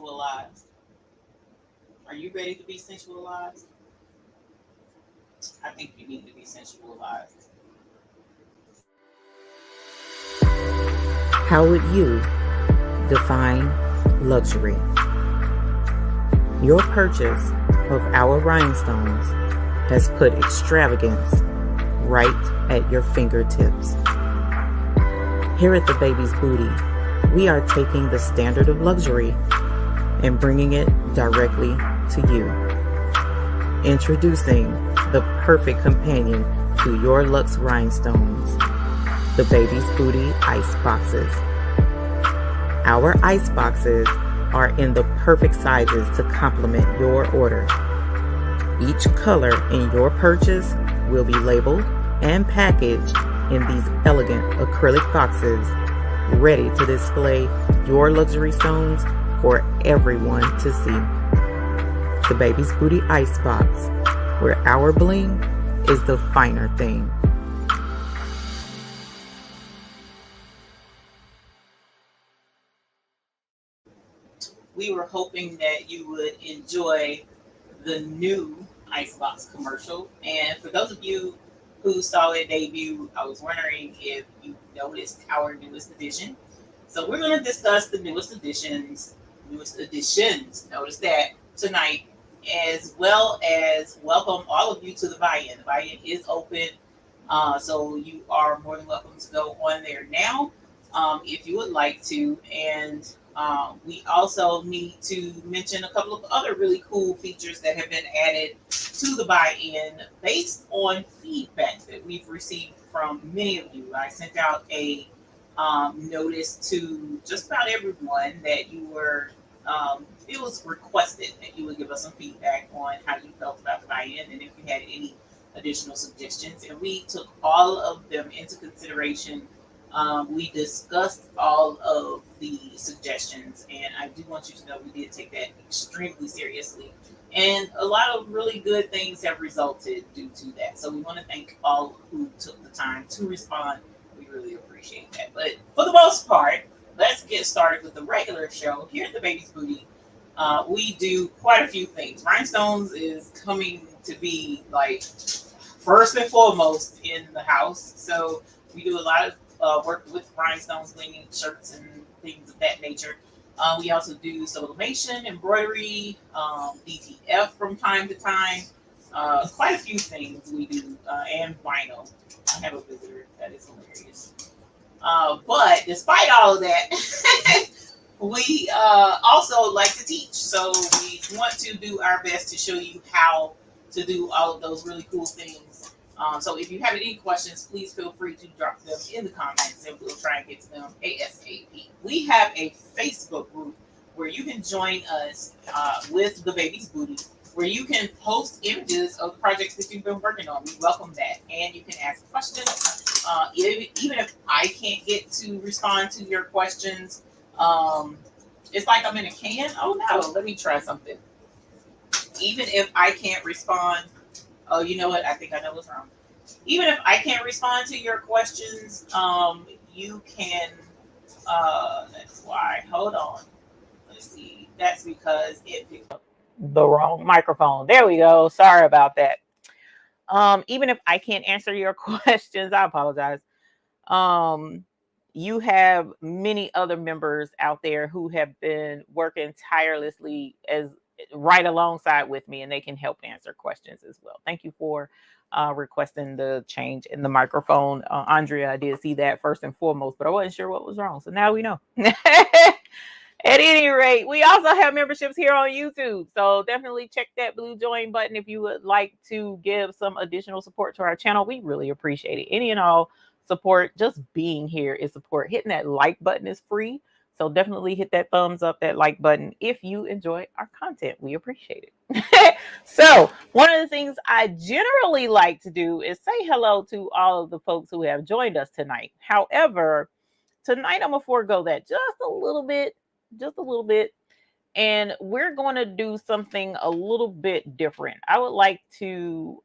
sensualized? Are you ready to be sensualized? I think you need to be sensualized. How would you define luxury? Your purchase of our rhinestones has put extravagance right at your fingertips. Here at the Baby's Booty, we are taking the standard of luxury and bringing it directly to you. Introducing the perfect companion to your luxe rhinestones, the Baby's Booty ice boxes. Our ice boxes are in the perfect sizes to complement your order. Each color in your purchase will be labeled and packaged in these elegant acrylic boxes, ready to display your luxury stones for everyone to see. The Baby's Booty Ice Box, where our bling is the finer thing. We were hoping that you would enjoy the new Icebox commercial. And for those of you who saw it debut, I was wondering if you noticed our newest edition. So we're going to discuss the newest editions. Notice that tonight, as well as welcome all of you to the buy-in. The buy-in is open, so you are more than welcome to go on there now if you would like to. And we also need to mention a couple of other really cool features that have been added to the buy-in based on feedback that we've received from many of you. I sent out a notice to just about everyone that you were, it was requested that you would give us some feedback on how you felt about the buy-in and if you had any additional suggestions. And we took all of them into consideration. We discussed all of the suggestions, and I do want you to know we did take that extremely seriously. And a lot of really good things have resulted due to that. So we want to thank all who took the time to respond. We really appreciate that. But for the most part, let's get started with the regular show. Here at the Baby's Booty, we do quite a few things. Rhinestones is coming to be like first and foremost in the house. So we do a lot of work with rhinestones, blinging shirts and things of that nature. We also do sublimation, embroidery, DTF from time to time. Quite a few things we do, and vinyl. I have a visitor. That is hilarious. But despite all of that, we also like to teach. So we want to do our best to show you how to do all of those really cool things. So if you have any questions, please feel free to drop them in the comments and we'll try and get to them ASAP. We have a Facebook group where you can join us with the Baby's Booty, where you can post images of the projects that you've been working on. We welcome that. And you can ask questions. Even if I can't get to respond to your questions, it's like I'm in a can. Oh no, let me try something. Even if I can't respond, oh, you know what? I think I know what's wrong. Even if I can't respond to your questions, you can. That's why. Hold on. Let's see. That's because it picked up the wrong microphone. There we go. Sorry about that. Even if I can't answer your questions, I apologize. You have many other members out there who have been working tirelessly as right alongside with me, and they can help answer questions as well. Thank you for requesting the change in the microphone. Andrea, I did see that first and foremost, but I wasn't sure what was wrong. So now we know. At any rate, we also have memberships here on YouTube. So definitely check that blue join button if you would like to give some additional support to our channel. We really appreciate it. Any and all support, just being here is support. Hitting that like button is free. So definitely hit that thumbs up, that like button if you enjoy our content. We appreciate it. So one of the things I generally like to do is say hello to all of the folks who have joined us tonight. However, tonight I'm going to forego that just a little bit. And we're going to do something a little bit different. I would like to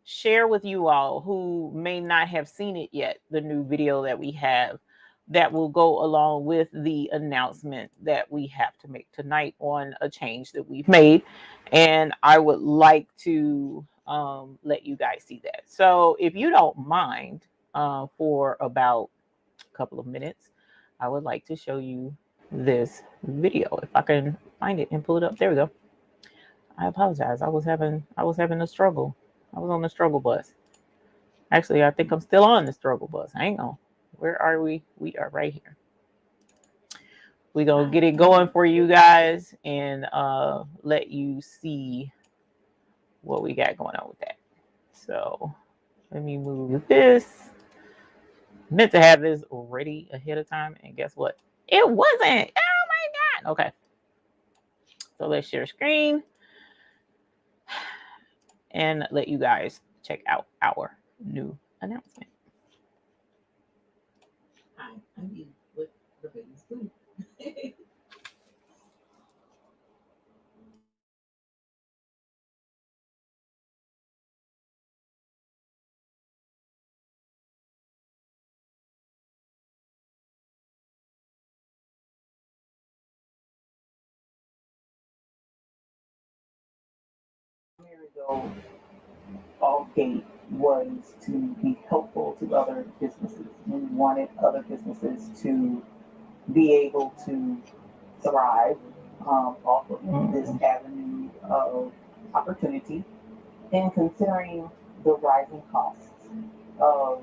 share with you all who may not have seen it yet, the new video that we have that will go along with the announcement that we have to make tonight on a change that we've made. And I would like to let you guys see that. So if you don't mind, for about a couple of minutes, I would like to show you this video. If I can find it and pull it up. There we go. I apologize. I was having a struggle. I was on the struggle bus. Actually, I think I'm still on the struggle bus. Hang on. Where are we? We are right here. We're going to get it going for you guys and let you see what we got going on with that. So let me move this. Meant to have this ready ahead of time, and guess what? It wasn't. Oh my God. Okay. So let's share screen and let you guys check out our new announcement. Hi, I'm you with the baby's food. Years ago, Allgate was to be helpful to other businesses. We wanted other businesses to be able to thrive off of this avenue of opportunity. And considering the rising costs of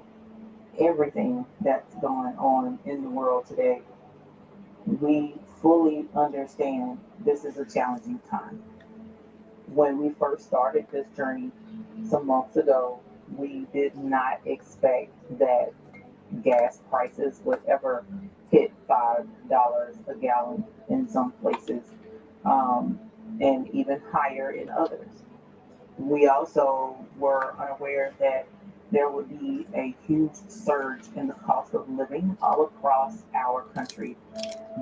everything that's going on in the world today, we fully understand this is a challenging time. When we first started this journey some months ago, we did not expect that gas prices would ever hit $5 a gallon in some places, and even higher in others. We also were unaware that there would be a huge surge in the cost of living all across our country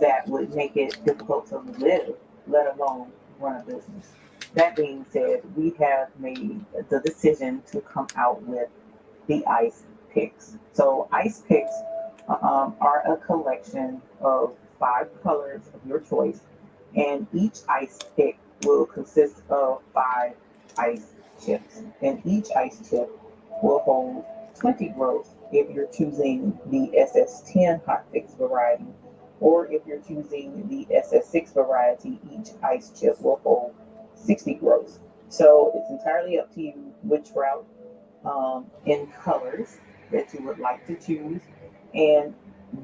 that would make it difficult to live, let alone run a business. That being said, we have made the decision to come out with the ice picks. So ice picks are a collection of 5 colors of your choice, and each ice pick will consist of 5 ice chips, and each ice chip will hold 20 growths if you're choosing the SS10 hot fix variety, or if you're choosing the SS6 variety, each ice chip will hold 60 growths. So it's entirely up to you which route in colors that you would like to choose. And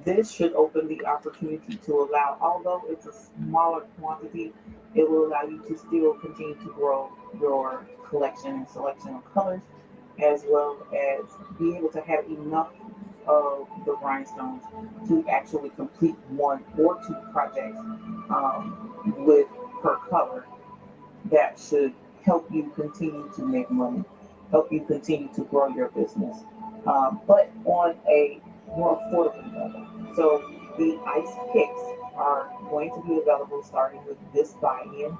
this should open the opportunity to allow, although it's a smaller quantity, it will allow you to still continue to grow your collection and selection of colors, as well as be able to have enough of the rhinestones to actually complete 1 or 2 projects with per color. That should help you continue to make money, help you continue to grow your business, but on a more affordable level. So the ice picks are going to be available starting with this buy-in.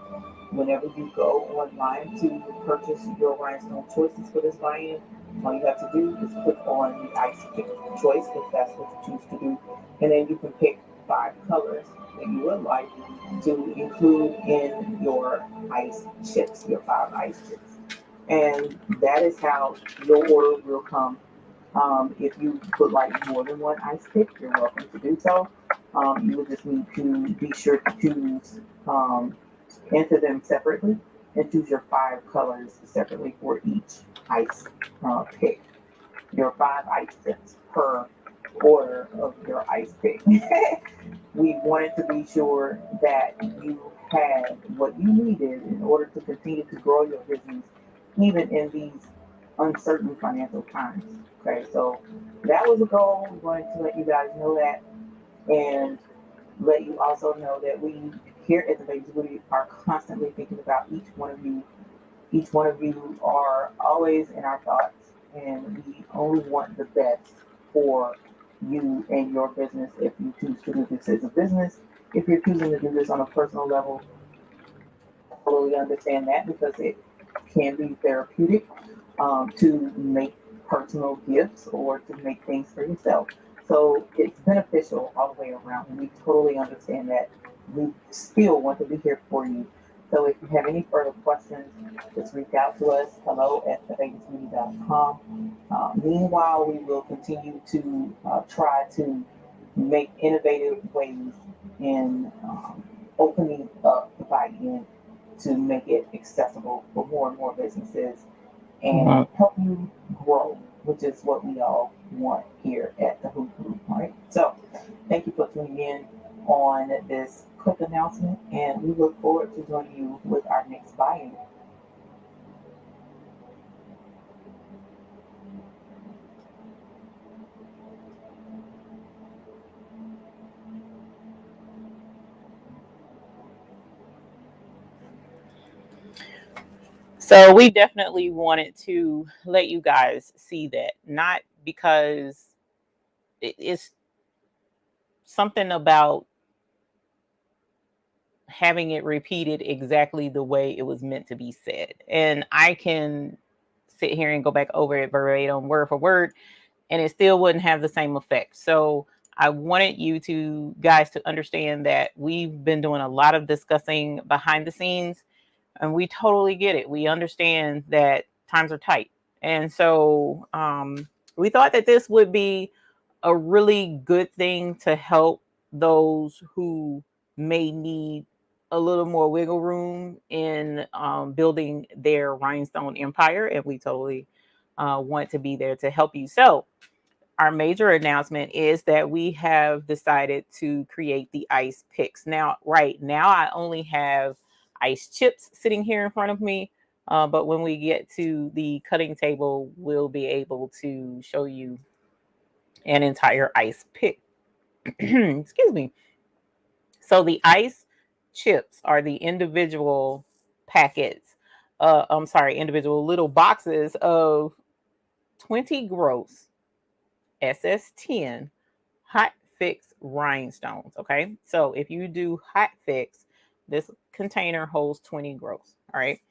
Whenever you go online to purchase your rhinestone choices for this buy-in, all you have to do is click on the ice pick choice if that's what you choose to do, and then you can pick 5 colors that you would like to include in your ice chips, your 5 ice chips. And that is how your order will come. If you would like more than 1 ice pick, you're welcome to do so. You will just need to be sure to choose, enter them separately, and choose your 5 colors separately for each ice pick. Your 5 ice chips per order of your ice pick. We wanted to be sure that you had what you needed in order to continue to grow your business, even in these uncertain financial times. Okay, so that was a goal. We wanted to let you guys know that, and let you also know that we here at the Ladies Booty are constantly thinking about each one of you. Each one of you are always in our thoughts, and we only want the best for you and your business if you choose to do this as a business. If you're choosing to do this on a personal level, I totally understand that because it can be therapeutic to make personal gifts or to make things for yourself. So it's beneficial all the way around. And we totally understand that. We still want to be here for you. So if you have any further questions, just reach out to us, hello@thebabiesmedia.com. Meanwhile, we will continue to try to make innovative ways in opening up the buy-in to make it accessible for more and more businesses and help you grow, which is what we all want here at the Hoop Group. All right. So thank you for tuning in on this quick announcement, and we look forward to joining you with our next buy-in. So we definitely wanted to let you guys see that, not because it's something about having it repeated exactly the way it was meant to be said. And I can sit here and go back over it verbatim, word for word, and it still wouldn't have the same effect. So I wanted you to guys to understand that we've been doing a lot of discussing behind the scenes, and we totally get it. We understand that times are tight. And so we thought that this would be a really good thing to help those who may need a little more wiggle room in building their rhinestone empire. And we totally want to be there to help you. So our major announcement is that we have decided to create the ice picks. Now, right now, I only have ice chips sitting here in front of me. But when we get to the cutting table, we'll be able to show you an entire ice pick. Excuse me. So the ice chips are the individual packets. I'm sorry, individual little boxes of 20 gross SS10 hot fix rhinestones. Okay, so if you do hot fix, this container holds 20 gross. All right.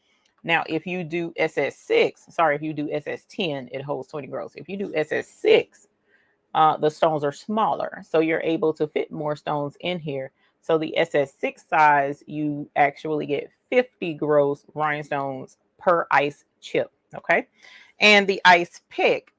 Now, if you do SS6, sorry, if you do SS10, it holds 20 gross. If you do SS6, the stones are smaller, so you're able to fit more stones in here. So the SS6 size, you actually get 50 gross rhinestones per ice chip. Okay, and the ice pick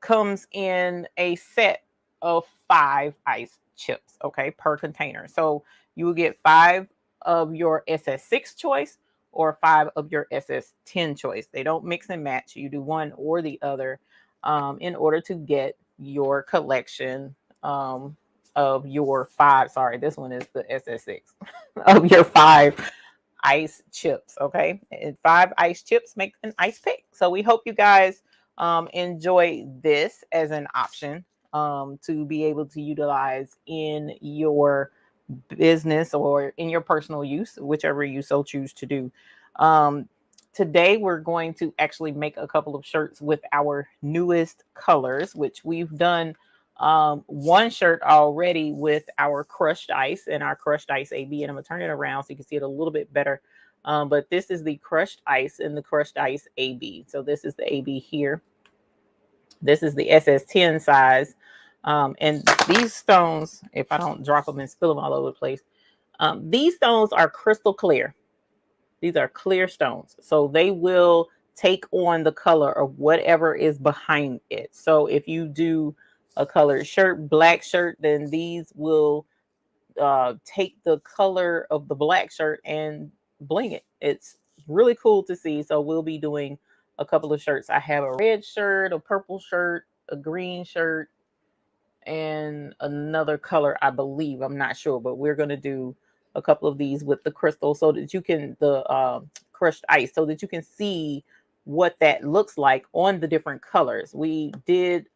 comes in a set of 5 ice chips, okay, per container. So you will get 5 of your SS6 choice or 5 of your SS10 choice. They don't mix and match. You do one or the other in order to get your collection of your 5. Sorry, this one is the SS6 of your 5 ice chips. Okay, and 5 ice chips make an ice pick. So we hope you guys enjoy this as an option to be able to utilize in your business or in your personal use, whichever you so choose to do. Um, Today, we're going to actually make a couple of shirts with our newest colors, which we've done one shirt already with our crushed ice and our crushed ice AB. And I'm going to turn it around so you can see it a little bit better. But this is the crushed ice and the crushed ice AB. So this is the AB here. This is the SS10 size. And these stones, if I don't drop them and spill them all over the place, these stones are crystal clear. These are clear stones. So they will take on the color of whatever is behind it. So if you do a colored shirt, black shirt, then these will take the color of the black shirt and bling it. It's really cool to see. So we'll be doing a couple of shirts. I have a red shirt, a purple shirt, a green shirt, and another color, I believe. I'm not sure, but we're going to do a couple of these with the crystal so that you can, the crushed ice, so that you can see what that looks like on the different colors. We did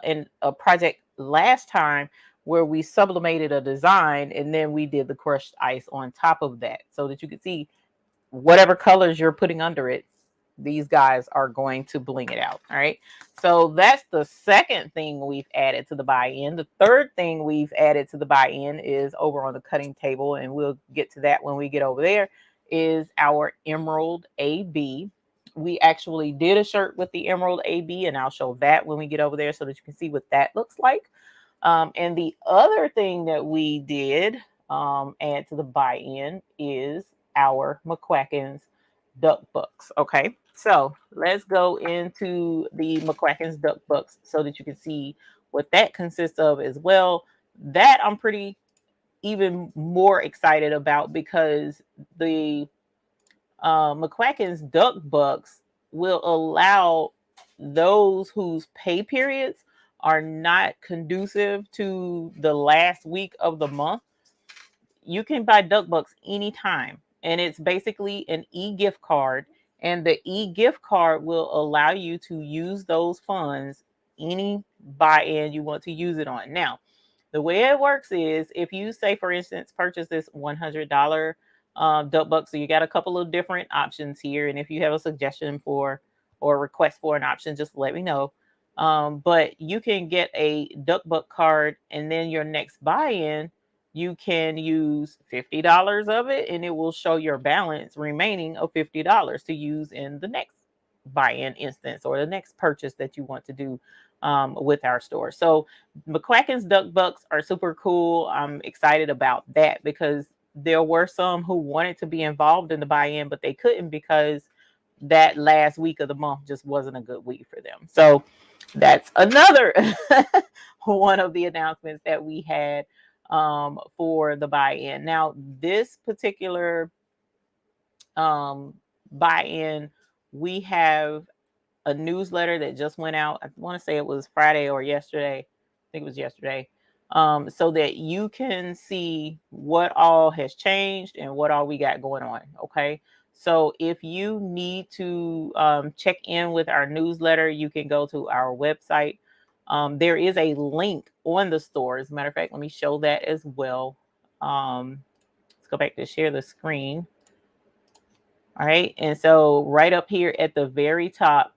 in a project last time where we sublimated a design and then we did the crushed ice on top of that so that you could see whatever colors you're putting under it, these guys are going to bling it out. All right. So that's the second thing we've added to the buy-in. The third thing we've added to the buy-in is over on the cutting table, and we'll get to that when we get over there, is our Emerald AB. We actually did a shirt with the Emerald AB, and I'll show that when we get over there so that you can see what that looks like. And the other thing that we did add to the buy-in is our McQuacken's Duck Bucks. Okay, so let's go into the McQuacken's Duck Bucks so that you can see what that consists of as well. That I'm pretty even more excited about because the McQuacken's Duck Bucks will allow those whose pay periods are not conducive to the last week of the month. You can buy Duck Bucks anytime, and it's basically an e-gift card. And the e-gift card will allow you to use those funds any buy-in you want to use it on. Now, the way it works is if you say, for instance, purchase this $100 duck buck, so you got a couple of different options here. And if you have a suggestion for or a request for an option, just let me know. But you can get a duck buck card, and then your next buy-in, you can use $50 of it, and it will show your balance remaining of $50 to use in the next buy-in instance or the next purchase that you want to do with our store. So McQuacken's Duck Bucks are super cool. I'm excited about that because there were some who wanted to be involved in the buy-in, but they couldn't because that last week of the month just wasn't a good week for them. So that's another one of the announcements that we had for the buy-in. Now, this particular buy-in, we have a newsletter that just went out. I want to say it was Friday or yesterday. I think it was yesterday. So that you can see what all has changed and what all we got going on. Okay. So if you need to check in with our newsletter, you can go to our website. There is a link on the store. As a matter of fact, let me show that as well. Let's go back to share the screen. All right. And so right up here at the very top,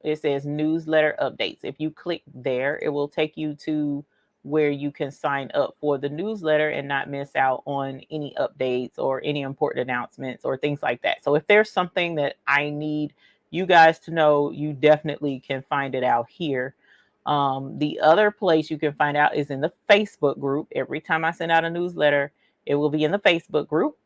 it says newsletter updates. If you click there, it will take you to where you can sign up for the newsletter and not miss out on any updates or any important announcements or things like that. So if there's something that I need you guys to know, you definitely can find it out here. The other place you can find out is in the Facebook group. Every time I send out a newsletter, it will be in the Facebook group.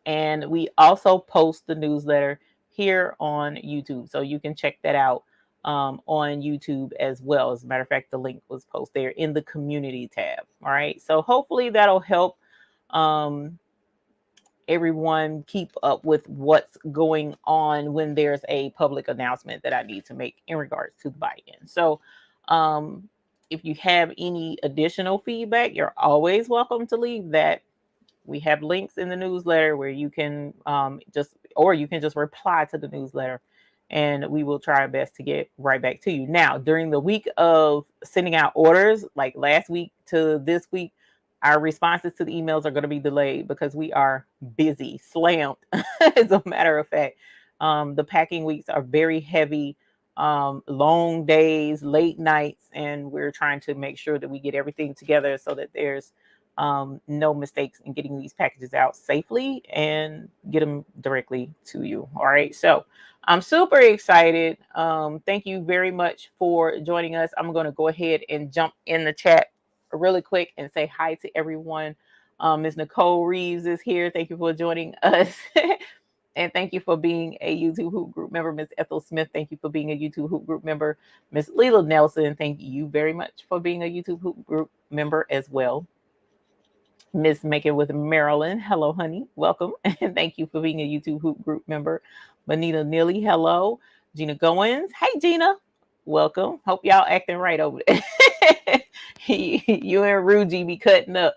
And we also post the newsletter here on YouTube. So you can check that out on YouTube as well. As a matter of fact, the link was posted there in the community tab. All right. So hopefully that'll help everyone keep up with what's going on when there's a public announcement that I need to make in regards to the buy-in. So if you have any additional feedback, you're always welcome to leave that. We have links in the newsletter where you can you can just reply to the newsletter and we will try our best to get right back to you. Now, during the week of sending out orders, like last week to this week, our responses to the emails are going to be delayed because we are busy, slammed. As a matter of fact, the packing weeks are very heavy, long days, late nights, and we're trying to make sure that we get everything together so that there's no mistakes in getting these packages out safely and get them directly to you. All right. So I'm super excited. Thank you very much for joining us. I'm going to go ahead and jump in the chat really quick and say hi to everyone. Ms. Nicole Reeves is here. Thank you for joining us. And thank you for being a YouTube Hoop Group member. Miss Ethel Smith, thank you for being a YouTube Hoop Group member. Miss Leela Nelson, thank you very much for being a YouTube Hoop Group member as well. Miss Making with Marilyn, hello, honey. Welcome. And thank you for being a YouTube Hoop Group member. Bonita Neely, hello. Gina Goins, hey, Gina. Welcome. Hope y'all acting right over there. You and Ruji be cutting up.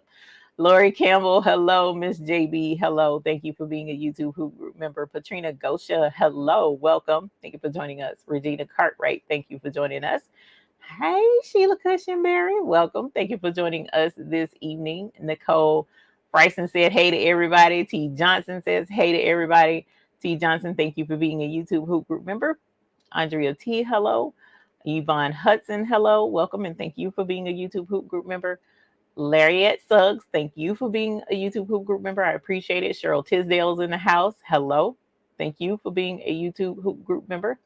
Lori Campbell, hello. Miss JB, hello. Thank you for being a YouTube Hoop Group member. Patrina Gosha, hello. Welcome. Thank you for joining us. Regina Cartwright, thank you for joining us. Hey, Sheila Cushenberry, welcome. Thank you for joining us this evening. Nicole Bryson said, hey to everybody. T. Johnson says, hey to everybody. T. Johnson, thank you for being a YouTube Hoop Group member. Andrea T, hello. Yvonne Hudson, hello. Welcome, and thank you for being a YouTube Hoop Group member. Lariat Suggs, thank you for being a YouTube Hoop Group member. I appreciate it. Cheryl Tisdale's in the house. Hello. Thank you for being a YouTube Hoop Group member.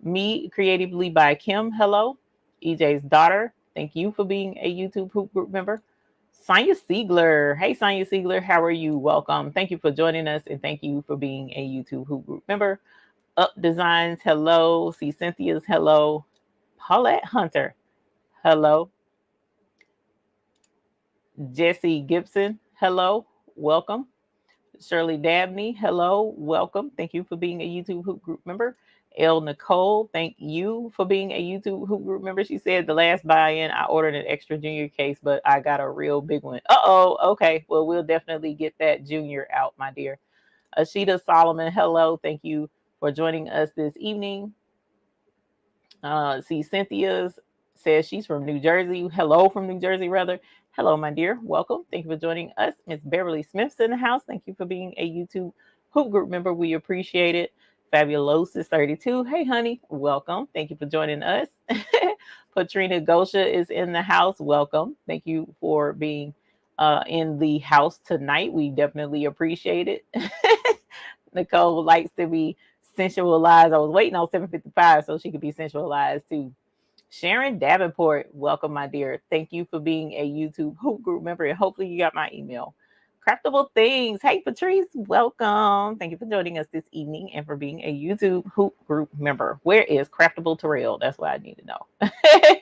Me Creatively by Kim, hello. EJ's daughter, Thank you for being a YouTube Hoop Group member. Sonia Siegler. Hey, Sonia Siegler. How are you? Welcome. Thank you for joining us and thank you for being a YouTube Hoop Group member. Up Designs. Hello. See Cynthia's. Hello. Paulette Hunter. Hello. Jesse Gibson. Hello. Welcome. Shirley Dabney, hello, welcome. Thank you for being a YouTube Hoop Group member. L. Nicole, thank you for being a YouTube Hoop Group member. She said the last buy-in, I ordered an extra junior case, but I got a real big one. Uh-oh, okay. Well, we'll definitely get that junior out, my dear. Ashita Solomon, hello. Thank you for joining us this evening. See, Cynthia's says she's from New Jersey. Hello from New Jersey, rather. Hello, my dear. Welcome. Thank you for joining us. Miss Beverly Smith's in the house. Thank you for being a YouTube Hoop Group member. We appreciate it. Fabulous is 32. Hey, honey. Welcome. Thank you for joining us. Patrina Gosha is in the house. Welcome. Thank you for being in the house tonight. We definitely appreciate it. Nicole likes to be sensualized. I was waiting on 7:55 so she could be sensualized too. Sharon Davenport, welcome, my dear. Thank you for being a YouTube Hoop Group member, and hopefully you got my email. Craftable Things. Hey, Patrice, welcome. Thank you for joining us this evening and for being a YouTube Hoop Group member. Where is Craftable Terrell? That's what I need to know.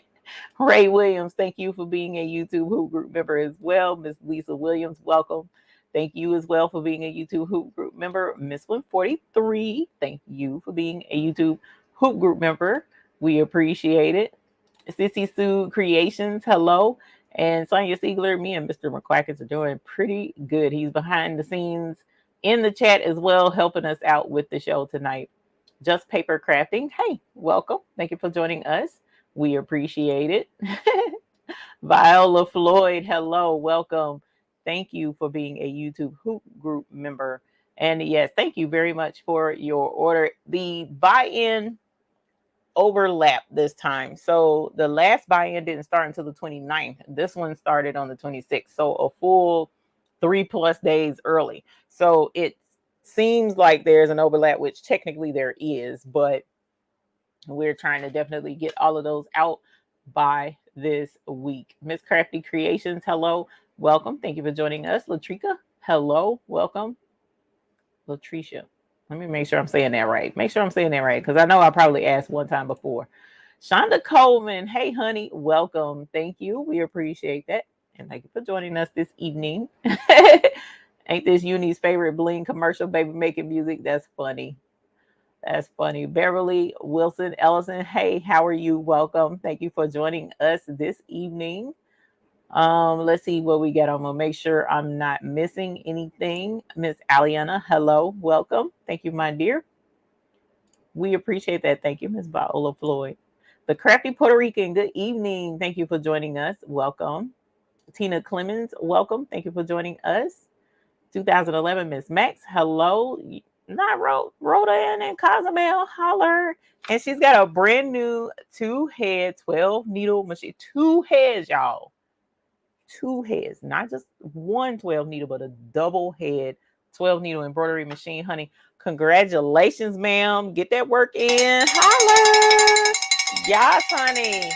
Ray Williams, thank you for being a YouTube Hoop Group member as well. Miss Lisa Williams, welcome. Thank you as well for being a YouTube Hoop Group member. Miss 143, thank you for being a YouTube Hoop Group member. We appreciate it. Sissy Sue Creations, hello. And Sonia Siegler, me and Mr. McQuackers are doing pretty good. He's behind the scenes in the chat as well, helping us out with the show tonight. Just Paper Crafting, hey, welcome. Thank you for joining us. We appreciate it. Viola Floyd, hello, welcome. Thank you for being a YouTube Hoop Group member. And yes, thank you very much for your order. The buy-in overlap this time. So the last buy-in didn't start until the 29th. This one started on the 26th. So a full 3+ days early. So it seems like there's an overlap, which technically there is, but we're trying to definitely get all of those out by this week. Miss Crafty Creations, hello, welcome. Thank you for joining us. Latrica, hello, welcome. Latricia, let me make sure I'm saying that right. Make sure I'm saying that right, because I know I probably asked one time before. Shonda Coleman, hey, honey, welcome. Thank you. We appreciate that. And thank you for joining us this evening. Ain't this Uni's favorite bling commercial, baby making music? That's funny. That's funny. Beverly Wilson Ellison, hey, how are you? Welcome. Thank you for joining us this evening. Let's see what we got. I'm gonna make sure I'm not missing anything. Miss Aliana, hello, welcome. Thank you, my dear. We appreciate that. Thank you, Miss Viola Floyd. The Crafty Puerto Rican, good evening. Thank you for joining us. Welcome. Tina Clemens, welcome. Thank you for joining us. 2011, Miss Max, hello. Not Rhoda and Cozumel, holler. And she's got a brand new 2-head 12 needle machine. 2 heads, y'all. 2 heads, not just one 12 needle, but a double head 12 needle embroidery machine, honey. Congratulations, ma'am. Get that work in. Holler. Yes, honey.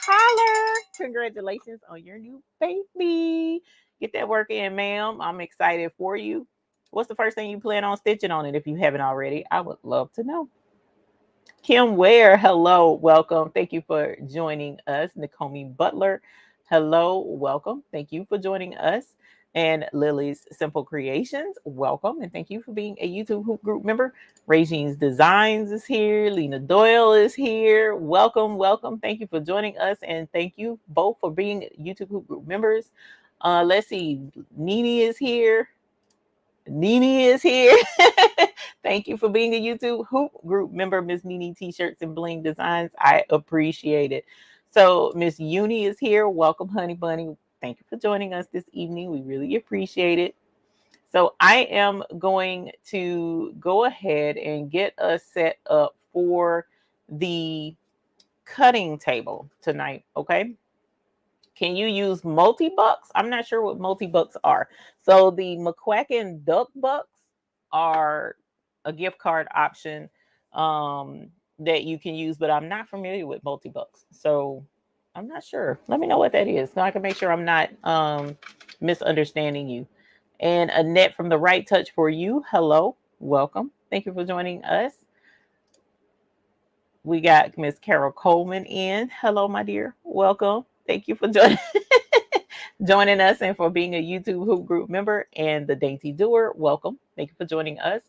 Holler. Congratulations on your new baby. Get that work in, ma'am. I'm excited for you. What's the first thing you plan on stitching on it if you haven't already? I would love to know. Kim Ware, hello, welcome. Thank you for joining us. Nakomi Butler, hello, welcome. Thank you for joining us. And Lily's Simple Creations, welcome. And thank you for being a YouTube Hoop Group member. Regine's Designs is here. Lena Doyle is here. Welcome, welcome. Thank you for joining us. And thank you both for being YouTube Hoop Group members. Let's see, Nini is here. Nini is here. Thank you for being a YouTube Hoop Group member, Miss Nini T-shirts and bling designs. I appreciate it. So Miss Uni is here. Welcome, honey bunny. Thank you for joining us this evening. We really appreciate it. So I am going to go ahead and get us set up for the cutting table tonight. Okay. Can you use multi-bucks? I'm not sure what multi-bucks are. So the McQuacken Duck Bucks are a gift card option. that you can use, but I'm not familiar with multi-bucks. So I'm not sure. Let me know what that is so I can make sure I'm not misunderstanding you. And Annette from the Right Touch for You. Hello. Welcome. Thank you for joining us. We got Miss Carol Coleman in. Hello, my dear. Welcome. Thank you for joining us and for being a YouTube Hoop Group member. And the Dainty Doer, welcome. Thank you for joining us.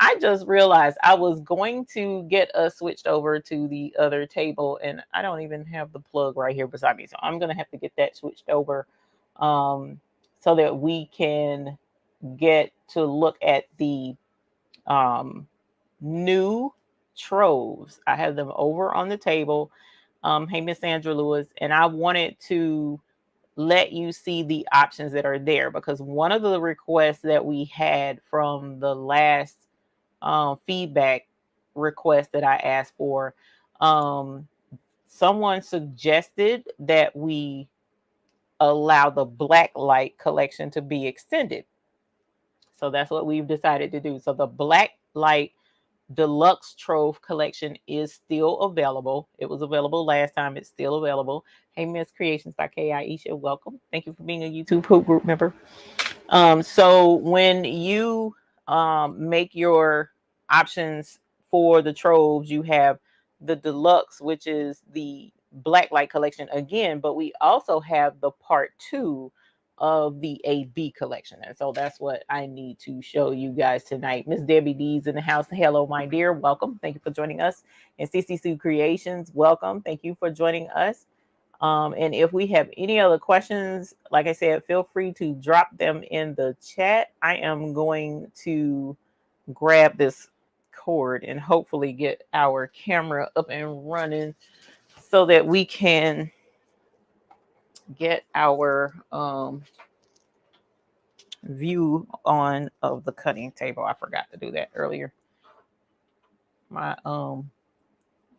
I just realized I was going to get us switched over to the other table, and I don't even have the plug right here beside me. So I'm going to have to get that switched over so that we can get to look at the new troves. I have them over on the table. Hey, Miss Sandra Lewis, and I wanted to let you see the options that are there, because one of the requests that we had from the last feedback request that I asked for, someone suggested that we allow the black light collection to be extended. So that's what we've decided to do. So the black light Deluxe Trove collection is still available. It was available last time. It's still available. Hey, Miss Creations by K. Aisha, welcome. Thank you for being a YouTube Hoop Group member. So when you make your options for the troves, you have the Deluxe, which is the Blacklight collection again, but we also have the part 2 of the AB collection. And so that's what I need to show you guys tonight. Miss Debbie D's in the house. Hello, my dear. Welcome. Thank you for joining us. And CC Sue Creations, welcome. Thank you for joining us. And if we have any other questions, like I said, feel free to drop them in the chat. I am going to grab this cord and hopefully get our camera up and running so that we can get our view on of the cutting table. I forgot to do that earlier. My oh,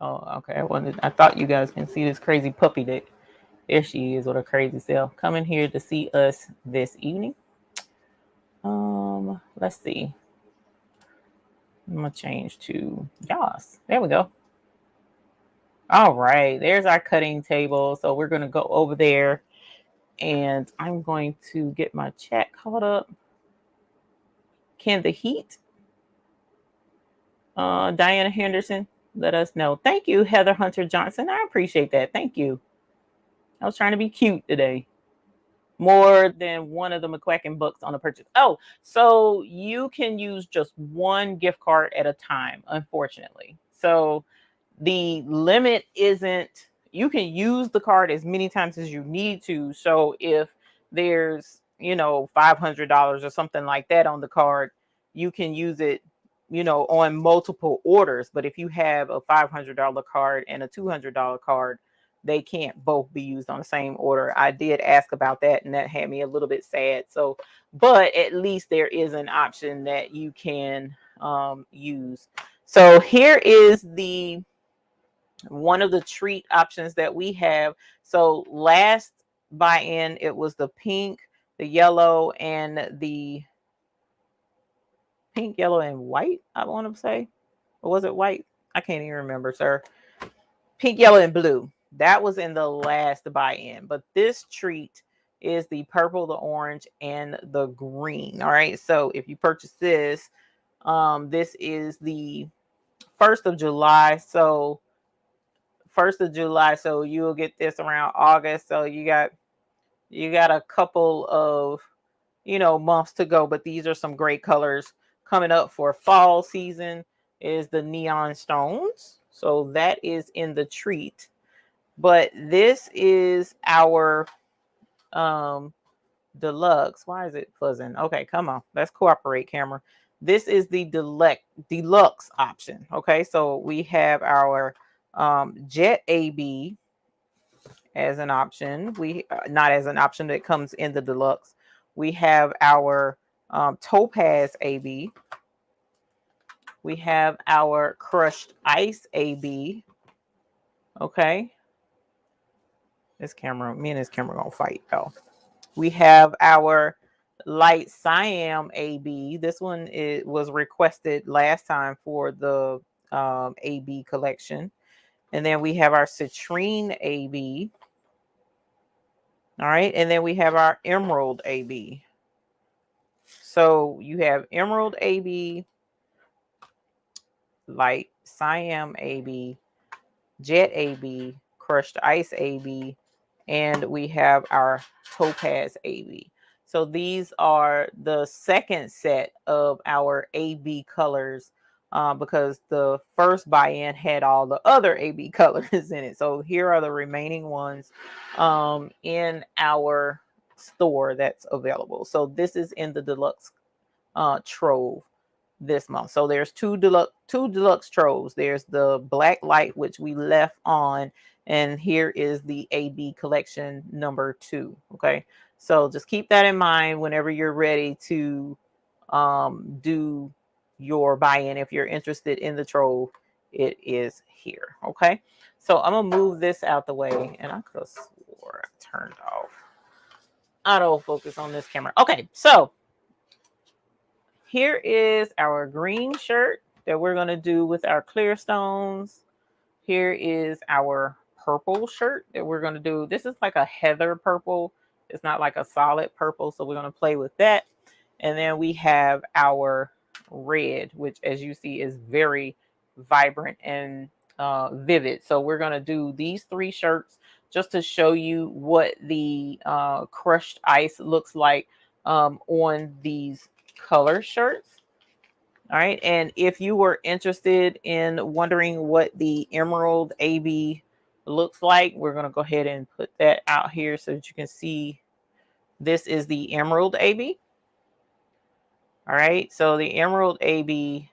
okay. I thought you guys can see this crazy puppy that there she is with her crazy self coming here to see us this evening. Let's see. I'm gonna change to Yas. There we go. All right, there's our cutting table. So we're gonna go over there, and I'm going to get my chat caught up. Can the heat? Diana Henderson, let us know. Thank you, Heather Hunter Johnson. I appreciate that. Thank you. I was trying to be cute today. More than one of the McQuackin books on a purchase. Oh, so you can use just one gift card at a time, unfortunately. So the limit isn't, you can use the card as many times as you need to. So if there's, $500 or something like that on the card, you can use it, on multiple orders. But if you have a $500 card and a $200 card, they can't both be used on the same order. I did ask about that, and that had me a little bit sad. So, but at least there is an option that you can use. So here is one of the treat options that we have. So last buy-in, it was the pink, the yellow, and the pink, yellow, and white, I want to say. Or was it white? I can't even remember, sir. Pink, yellow, and blue. That was in the last buy-in. But this treat is the purple, the orange, and the green. All right. So if you purchase this, this is the 1st of July. So 1st of July. So you'll get this around August. So you got a couple of, months to go. But these are some great colors coming up for fall season. Is the neon stones. So that is in the treat. But this is our deluxe. Why is it fuzzing? Okay, come on. Let's cooperate, camera. This is the deluxe option. Okay, so we have our Jet AB as an option. We not as an option that comes in the deluxe. We have our Topaz AB. We have our Crushed Ice AB. Okay. Me and this camera gonna fight though. We have our Light Siam AB. This one was requested last time for the AB collection. And then we have our citrine AB. All right. And then we have our emerald AB. So you have emerald AB, light cyan AB, jet AB, crushed ice AB, and we have our topaz AB. So these are the second set of our AB colors, because the first buy-in had all the other AB colors in it. So here are the remaining ones in our store that's available. So this is in the deluxe trove this month. So there's two deluxe troves. There's the black light, which we left on, and here is the AB collection number 2. Okay, so just keep that in mind whenever you're ready to do your buy-in. If you're interested in the trove, it is here. Okay, so I'm gonna move this out the way, and I could have swore I turned off autofocus on this camera. Okay, so here is our green shirt that we're going to do with our clear stones. Here is our purple shirt that we're going to do. This is like a heather purple. It's not like a solid purple, so we're going to play with that. And then we have our red, which as you see is very vibrant and vivid. So we're going to do these 3 shirts just to show you what the crushed ice looks like on these color shirts. All right, and if you were interested in wondering what the emerald AB looks like, we're going to go ahead and put that out here so that you can see. This is the emerald AB. All right, so the emerald AB,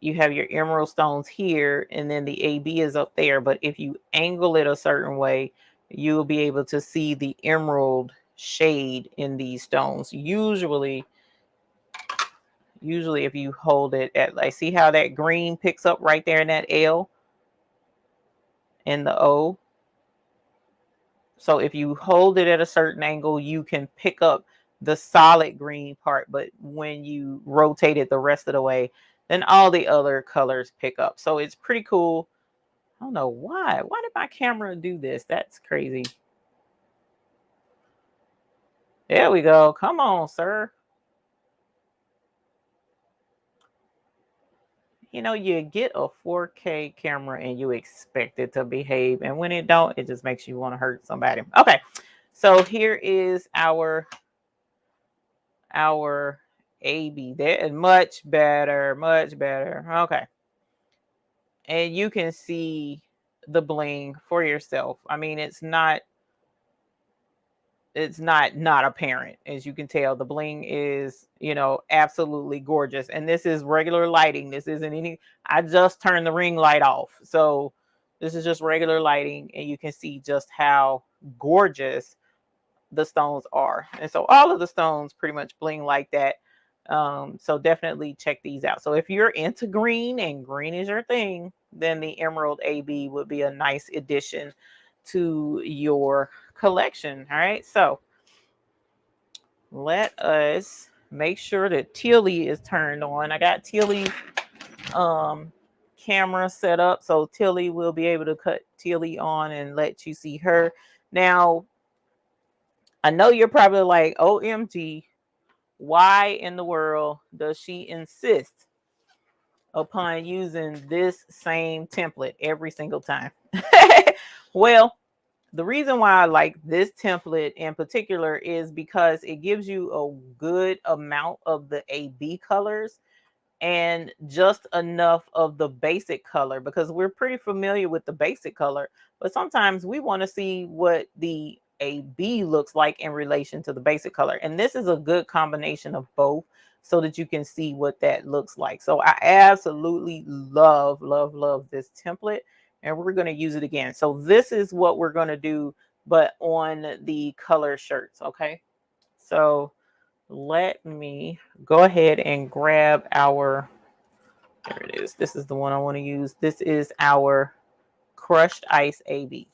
you have your emerald stones here, and then the AB is up there. But if you angle it a certain way, you will be able to see the emerald shade in these stones. Usually if you hold it at, like, see how that green picks up right there in that L and the O. So if you hold it at a certain angle, you can pick up the solid green part. But when you rotate it the rest of the way, then all the other colors pick up. So it's pretty cool. I don't know why. Why did my camera do this? That's crazy. There we go. Come on, sir. You know, you get a 4K camera and you expect it to behave, and when it don't, it just makes you want to hurt somebody. Okay, so here is our AB. There, much better, much better. Okay, and you can see the bling for yourself. I mean, it's not apparent. As you can tell, the bling is, you know, absolutely gorgeous. And this is regular lighting. This isn't any, I just turned the ring light off. So this is just regular lighting, and you can see just how gorgeous the stones are. And so all of the stones pretty much bling like that. So definitely check these out. So if you're into green and green is your thing, then the Emerald AB would be a nice addition to your collection. All right, so let us make sure that Tilly is turned on. I got Tilly's camera set up, so Tilly will be able to cut Tilly on and let you see her. Now, I know you're probably like, OMG, why in the world does she insist upon using this same template every single time? Well, the reason why I like this template in particular is because it gives you a good amount of the AB colors and just enough of the basic color, because we're pretty familiar with the basic color, but sometimes we want to see what the AB looks like in relation to the basic color. And this is a good combination of both so that you can see what that looks like. So I absolutely love, love, love this template, and we're going to use it again. So this is what we're going to do, but on the color shirts. Okay. So let me go ahead and grab our, there it is. This is the one I want to use. This is our crushed ice AB.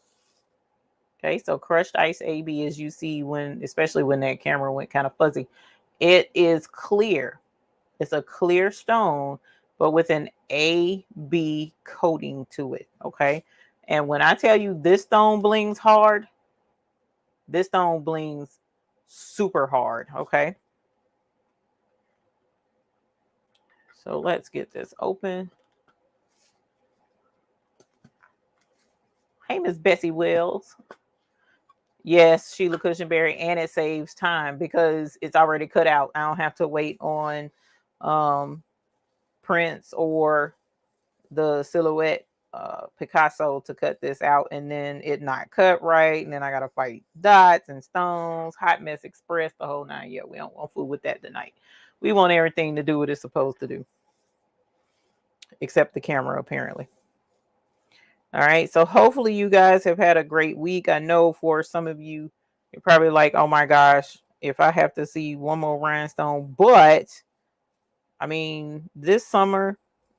Okay, so crushed ice AB, as you see, when, especially when that camera went kind of fuzzy, it is clear. It's a clear stone but with an AB coating to it. Okay. And when I tell you this stone blings hard, this stone blings super hard. Okay. So let's get this open. Hey, Miss Bessie Wells. Yes, Sheila Cushionberry, and it saves time because it's already cut out. I don't have to wait on Prince or the silhouette Picasso to cut this out, and then it not cut right, and then I gotta fight dots and stones, Hot Mess Express, the whole nine. Yeah, we don't want food with that tonight. We want everything to do what it's supposed to do, except the camera, apparently. All right, so hopefully you guys have had a great week. I know for some of you, you're probably like, oh my gosh, if I have to see one more rhinestone. But I mean, this summer,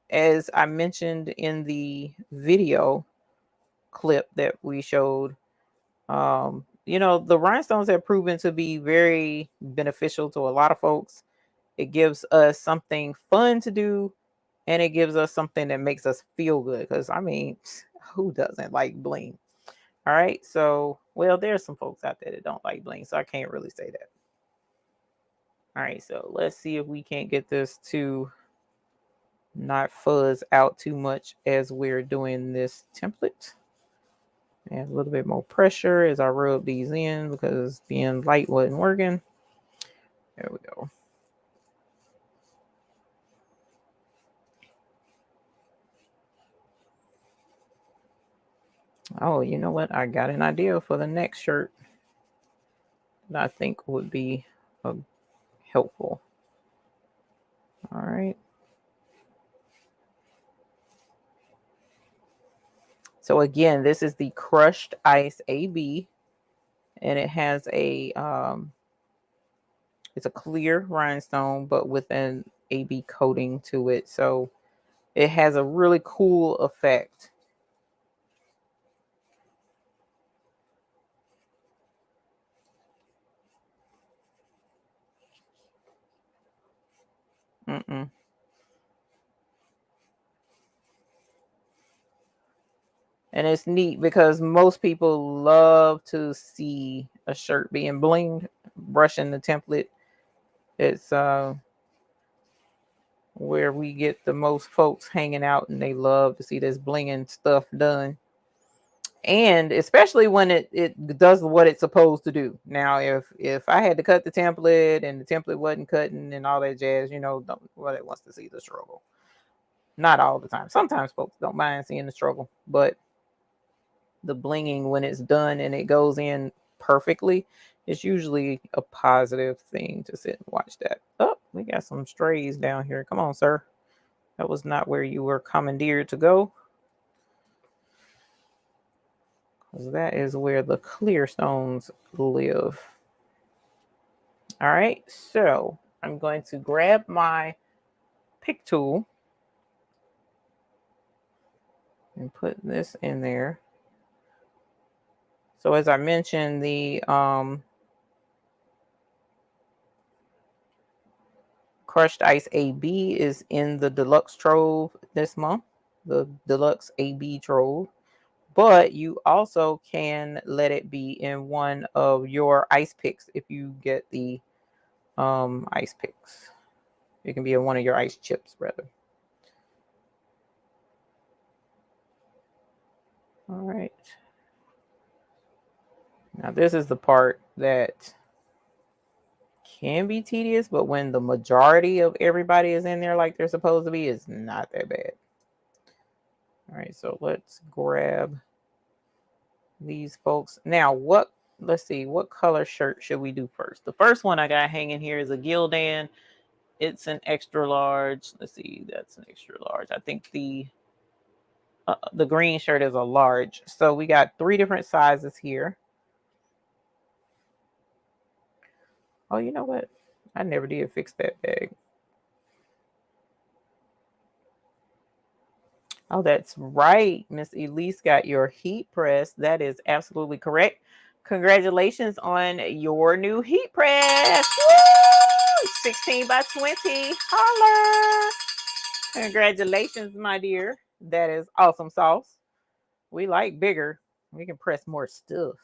as I mentioned in the video clip that we showed, you know, the rhinestones have proven to be very beneficial to a lot of folks. It gives us something fun to do, and it gives us something that makes us feel good. Because I mean, who doesn't like bling? All right, so well, there's some folks out there that don't like bling, so I can't really say that. All right, so let's see if we can't get this to not fuzz out too much as we're doing this template. And a little bit more pressure as I rub these in because being light wasn't working. There we go. Oh, you know what? I got an idea for the next shirt that I think would be helpful. All right. So again, this is the crushed ice AB, and it has a it's a clear rhinestone, but with an AB coating to it. So it has a really cool effect. And it's neat because most people love to see a shirt being blinged, brushing the template. It's where we get the most folks hanging out, and they love to see this blinging stuff done. And especially when it does what it's supposed to do. Now, if I had to cut the template and the template wasn't cutting and all that jazz, you know, nobody wants to see the struggle. Not all the time. Sometimes folks don't mind seeing the struggle, but the blinging, when it's done and it goes in perfectly, it's usually a positive thing to sit and watch that. Oh, we got some strays down here. Come on, sir. That was not where you were commandeered to go. Because that is where the clear stones live. All right, so I'm going to grab my pick tool and put this in there. So as I mentioned, the crushed ice AB is in the Deluxe Trove this month, the Deluxe AB Trove. But you also can let it be in one of your ice picks if you get the ice picks. It can be in one of your ice chips, rather. All right. Now this is the part that can be tedious, but when the majority of everybody is in there like they're supposed to be, it's not that bad. All right, so let's grab these folks. Now, let's see, what color shirt should we do first? The first one I got hanging here is a Gildan. It's an extra large. Let's see, that's an extra large. I think the green shirt is a large. So we got 3 different sizes here. Oh, you know what? I never did fix that bag. Oh, that's right. Miss Elise got your heat press. That is absolutely correct. Congratulations on your new heat press. Woo! 16 by 20. Holla. Congratulations, my dear. That is awesome sauce. We like bigger. We can press more stuff.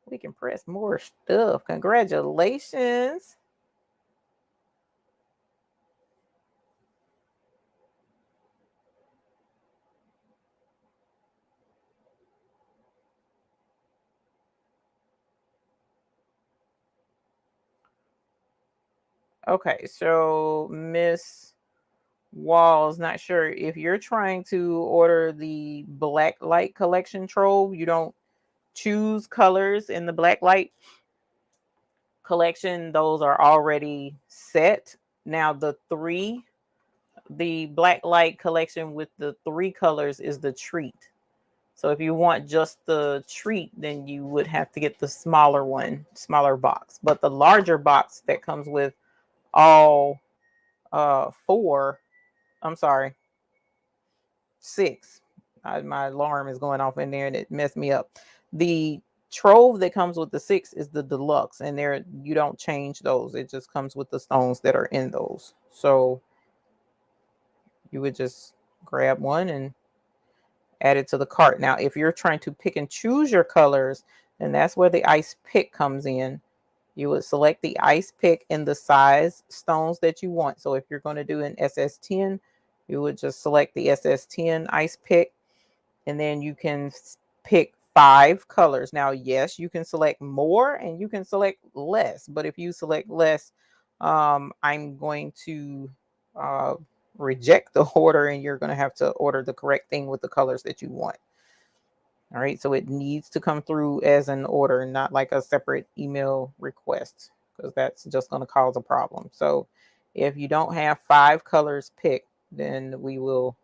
We can press more stuff. Congratulations. Okay, so Miss Walls, not sure if you're trying to order the black light collection trove. You don't choose colors in the black light collection. Those are already set. Now the black light collection with the 3 colors is the treat. So if you want just the treat, then you would have to get the smaller one, smaller box. But the larger box that comes with all 4, I'm sorry, 6. My alarm is going off in there and it messed me up. The trove that comes with the 6 is the deluxe, and there you don't change those. It just comes with the stones that are in those. So you would just grab one and add it to the cart. Now, if you're trying to pick and choose your colors, then that's where the ice pick comes in. You would select the ice pick in the size stones that you want. So if you're going to do an SS10, you would just select the SS10 ice pick, and then you can pick 5 colors. Now, yes, you can select more and you can select less, but if you select less, I'm going to reject the order, and you're going to have to order the correct thing with the colors that you want. All right, so it needs to come through as an order, not like a separate email request, because that's just going to cause a problem. So if you don't have 5 colors picked, then we will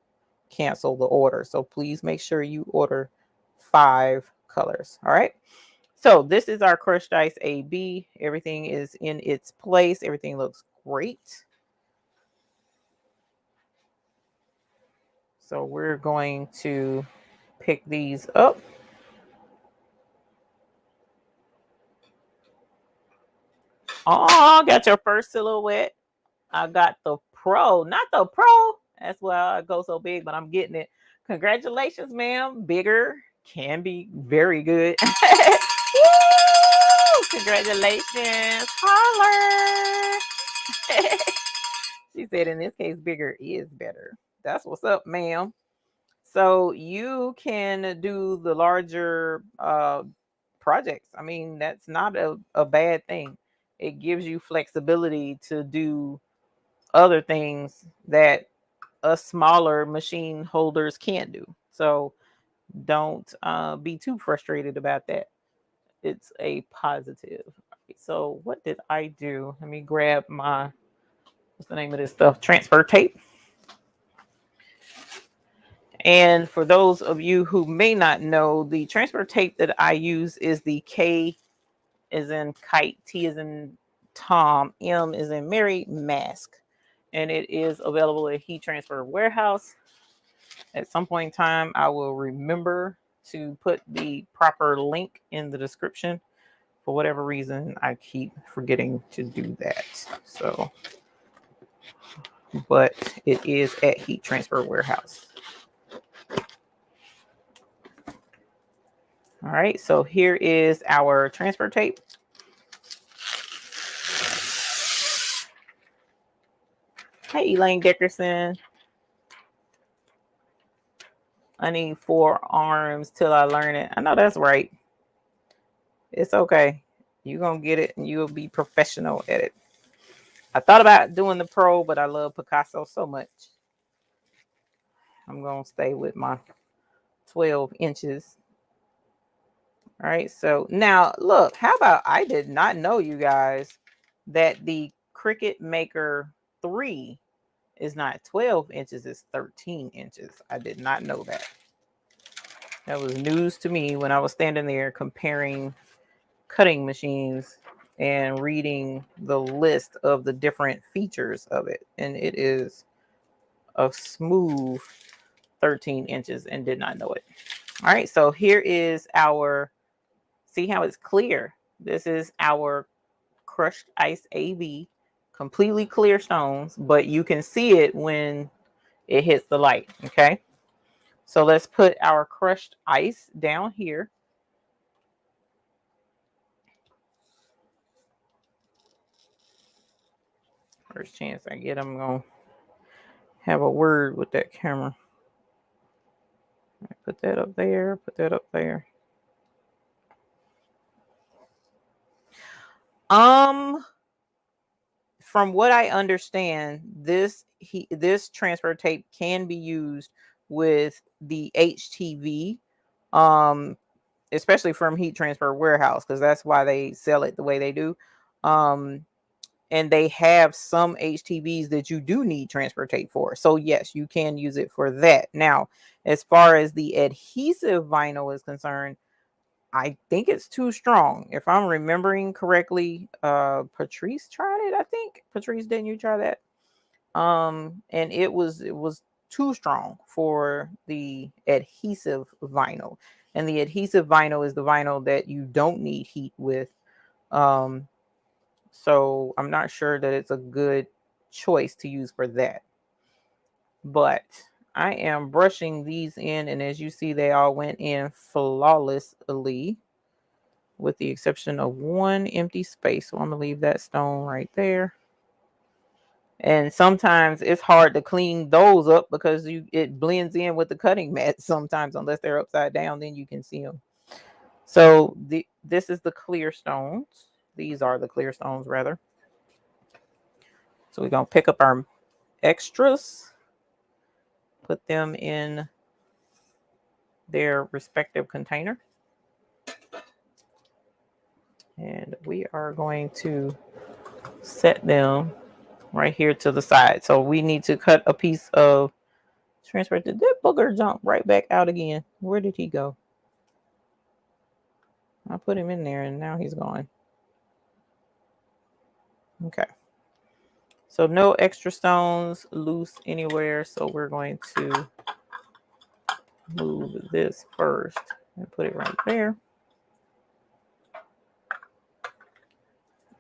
cancel the order. So please make sure you order 5 colors. All right. So this is our crushed ice AB. Everything is in its place. Everything looks great. So we're going to pick these up. Oh, got your first silhouette. I got the pro, not the pro. That's why I go so big, but I'm getting it. Congratulations, ma'am. Bigger can be very good. Woo! Congratulations. Holler. She said in this case, bigger is better. That's what's up, ma'am. So you can do the larger projects. I mean, that's not a bad thing. It gives you flexibility to do other things that a smaller machine holders can't do. So don't be too frustrated about that. It's a positive. So what did I do? Let me grab my, what's the name of this stuff? Transfer tape. And for those of you who may not know, the transfer tape that I use is the K is in kite, T is in Tom, M is in Mary mask. And it is available at Heat Transfer Warehouse. At some point in time, I will remember to put the proper link in the description. For whatever reason, I keep forgetting to do that. So, but it is at Heat Transfer Warehouse. All right, so here is our transfer tape. Hey, Elaine Dickerson. I need 4 arms till I learn it. I know that's right. It's okay. You're going to get it and you'll be professional at it. I thought about doing the pro, but I love Picasso so much. I'm going to stay with my 12 inches. All right. So now look, how about I did not know, you guys, that the Cricut Maker 3 is not 12 inches, it's 13 inches. I did not know that. That was news to me when I was standing there comparing cutting machines and reading the list of the different features of it. And it is a smooth 13 inches and did not know it. All right, so here is our, see how it's clear? This is our crushed ice AB completely clear stones, but you can see it when it hits the light. Okay. So let's put our crushed ice down here. First chance I get, I'm going to have a word with that camera. Put that up there, put that up there. From what I understand, this transfer tape can be used with the HTV, especially from Heat Transfer Warehouse, because that's why they sell it the way they do. And they have some HTVs that you do need transfer tape for. So yes, you can use it for that. Now, as far as the adhesive vinyl is concerned, I think it's too strong. If I'm remembering correctly, Patrice tried it, I think. Patrice, didn't you try that? And it was too strong for the adhesive vinyl. And the adhesive vinyl is the vinyl that you don't need heat with. So I'm not sure that it's a good choice to use for that. But I am brushing these in, and as you see, they all went in flawlessly, with the exception of one empty space. So I'm gonna leave that stone right there. And sometimes it's hard to clean those up because it blends in with the cutting mat sometimes, unless they're upside down, then you can see them. So this is the clear stones. These are the clear stones, rather. So we're gonna pick up our extras, put them in their respective container. And we are going to set them right here to the side. So we need to cut a piece of transfer. Did that booger jump right back out again? Where did he go? I put him in there and now he's gone. Okay. So no extra stones loose anywhere. So we're going to move this first and put it right there.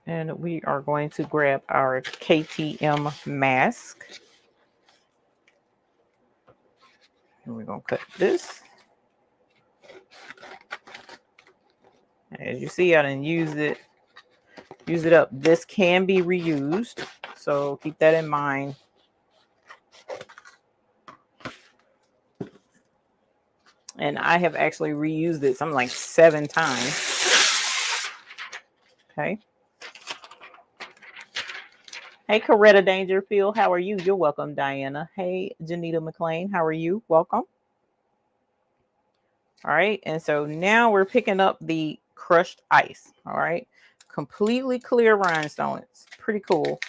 And we are going to grab our KTM mask. And we're going to cut this. As you see, I didn't use it up. This can be reused, so keep that in mind. And I have actually reused it something like 7 times. Okay. Hey, Coretta Dangerfield, how are you? You're welcome, Diana. Hey, Janita McLean, how are you? Welcome. All right, and so now we're picking up the crushed ice. All right, completely clear rhinestone. It's pretty cool.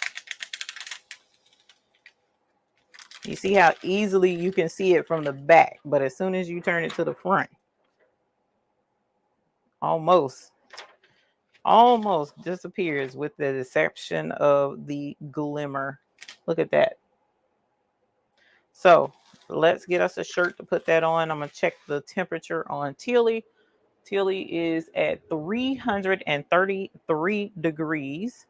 You see how easily you can see it from the back, but as soon as you turn it to the front, almost disappears, with the exception of the glimmer. Look at that. So let's get us a shirt to put that on. I'm going to check the temperature on Tilly. Tilly is at 333 degrees.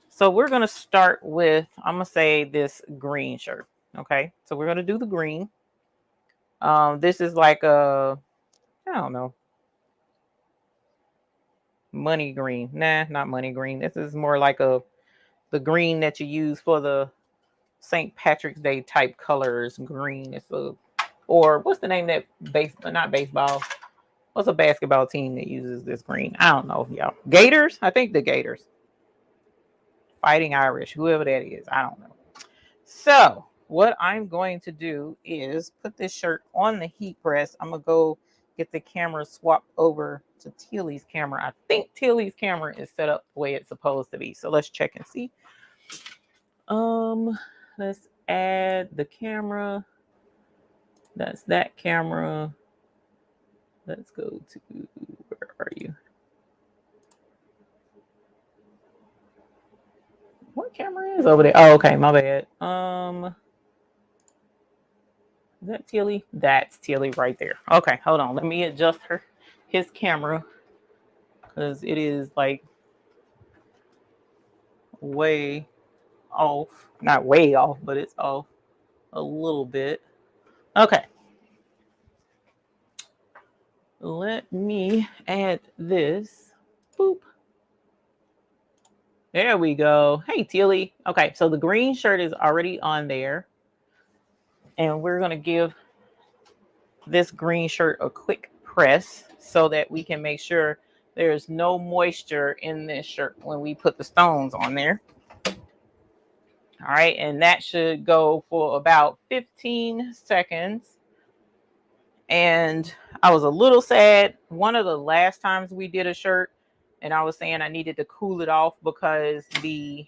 So we're going to start with, I'm going to say, this green shirt. Okay. So we're going to do the green. This is like a, I don't know, money green. Nah, not money green. This is more like the green that you use for the St. Patrick's Day type colors. Green. It's or what's the name that not baseball. What's a basketball team that uses this green? I don't know, y'all. Gators? I think the Gators. Fighting Irish, whoever that is. I don't know. So what I'm going to do is put this shirt on the heat press. I'm going to go get the camera swapped over to Tilly's camera. I think Tilly's camera is set up the way it's supposed to be. So let's check and see. Let's add the camera. That's that camera. Let's go to, where are you? What camera is over there? Oh, okay, my bad. Is that Tilly? That's Tilly right there. Okay, hold on. Let me adjust his camera, because it is like way off. Not way off, but it's off a little bit. Okay. Let me add this. Boop. There we go. Hey, Tilly. Okay, so the green shirt is already on there. And we're going to give this green shirt a quick press so that we can make sure there's no moisture in this shirt when we put the stones on there. All right, and that should go for about 15 seconds. And I was a little sad. One of the last times we did a shirt, and I was saying I needed to cool it off because the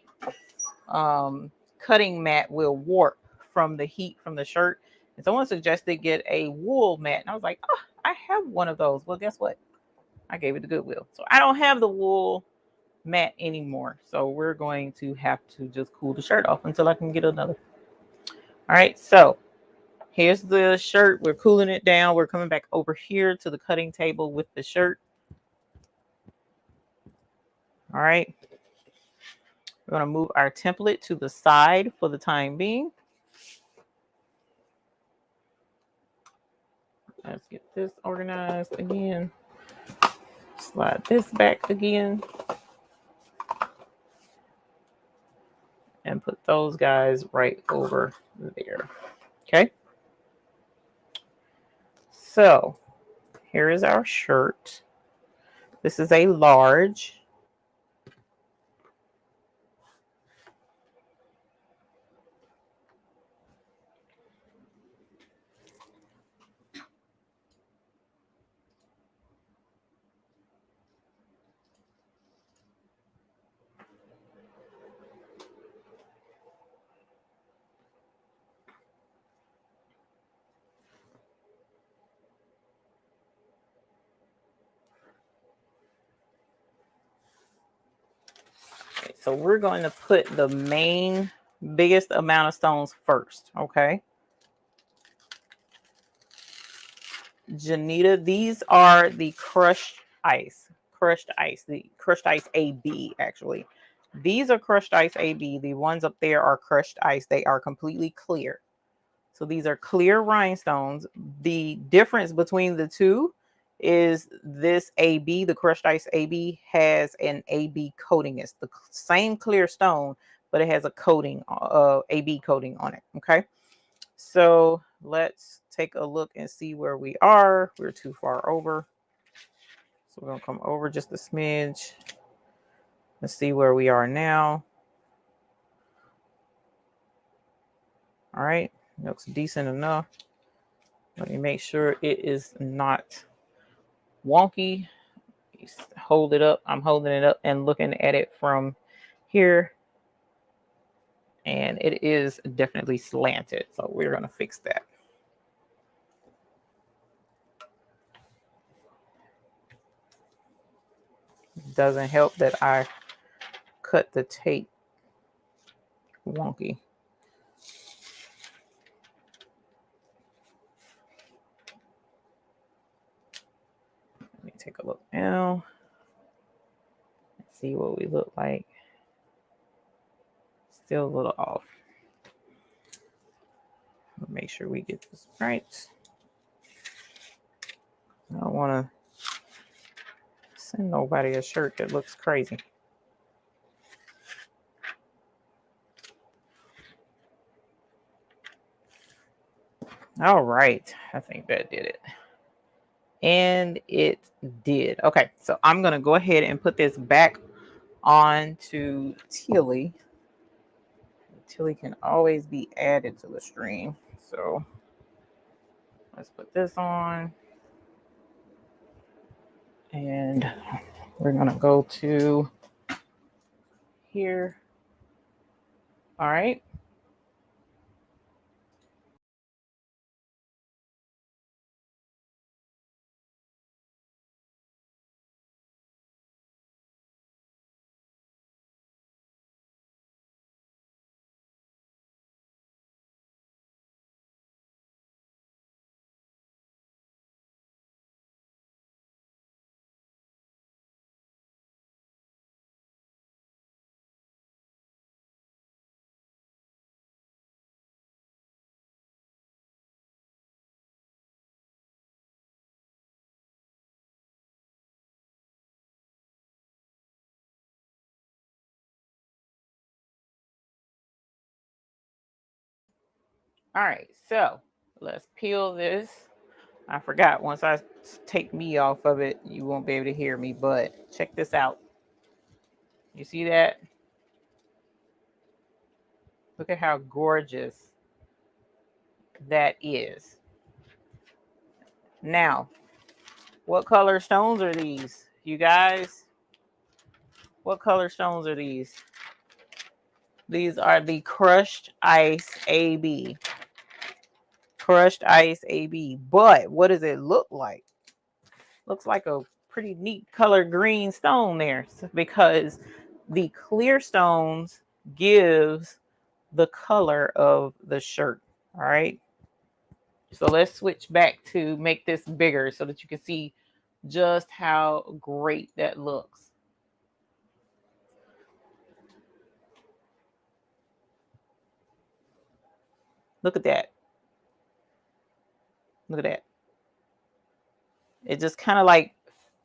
cutting mat will warp from the heat from the shirt. And someone suggested get a wool mat. And I was like, oh, I have one of those. Well, guess what? I gave it to Goodwill. So I don't have the wool mat anymore. So we're going to have to just cool the shirt off until I can get another. All right. So here's the shirt. We're cooling it down. We're coming back over here to the cutting table with the shirt. All right. We're going to move our template to the side for the time being. Let's get this organized again. Slide this back again. And put those guys right over there. Okay. So here is our shirt. This is a large. Okay, so we're going to put the main biggest amount of stones first. Okay. Janita, these are the crushed ice. The crushed ice AB, actually. These are crushed ice AB. The ones up there are crushed ice. They are completely clear. So these are clear rhinestones. The difference between the two is this AB, the crushed ice AB, has an AB coating. It's the same clear stone, but it has a coating, AB coating on it. Okay. So let's take a look and see where we are. We're too far over. So we're going to come over just a smidge. Let's see where we are now. All right. Looks decent enough. Let me make sure it is not wonky. Hold it up. I'm holding it up and looking at it from here. And it is definitely slanted. So we're going to fix that. It doesn't help that I cut the tape wonky. Let me take a look now. Let's see what we look like. Still a little off. Make sure we get this right. I don't want to send nobody a shirt that looks crazy. All right. I think that did it. And it did. Okay. So I'm going to go ahead and put this back on to Tilly. Tilly can always be added to the stream. So let's put this on. And we're going to go to here. All right. All right, so let's peel this. I forgot, once I take me off of it, you won't be able to hear me, but check this out. You see that? Look at how gorgeous that is. Now, what color stones are these, you guys? What color stones are these? These are the crushed ice AB. Crushed ice AB. But what does it look like? Looks like a pretty neat color green stone there, because the clear stones gives the color of the shirt. All right. So let's switch back to make this bigger so that you can see just how great that looks. Look at that. Look at that. It just kind of like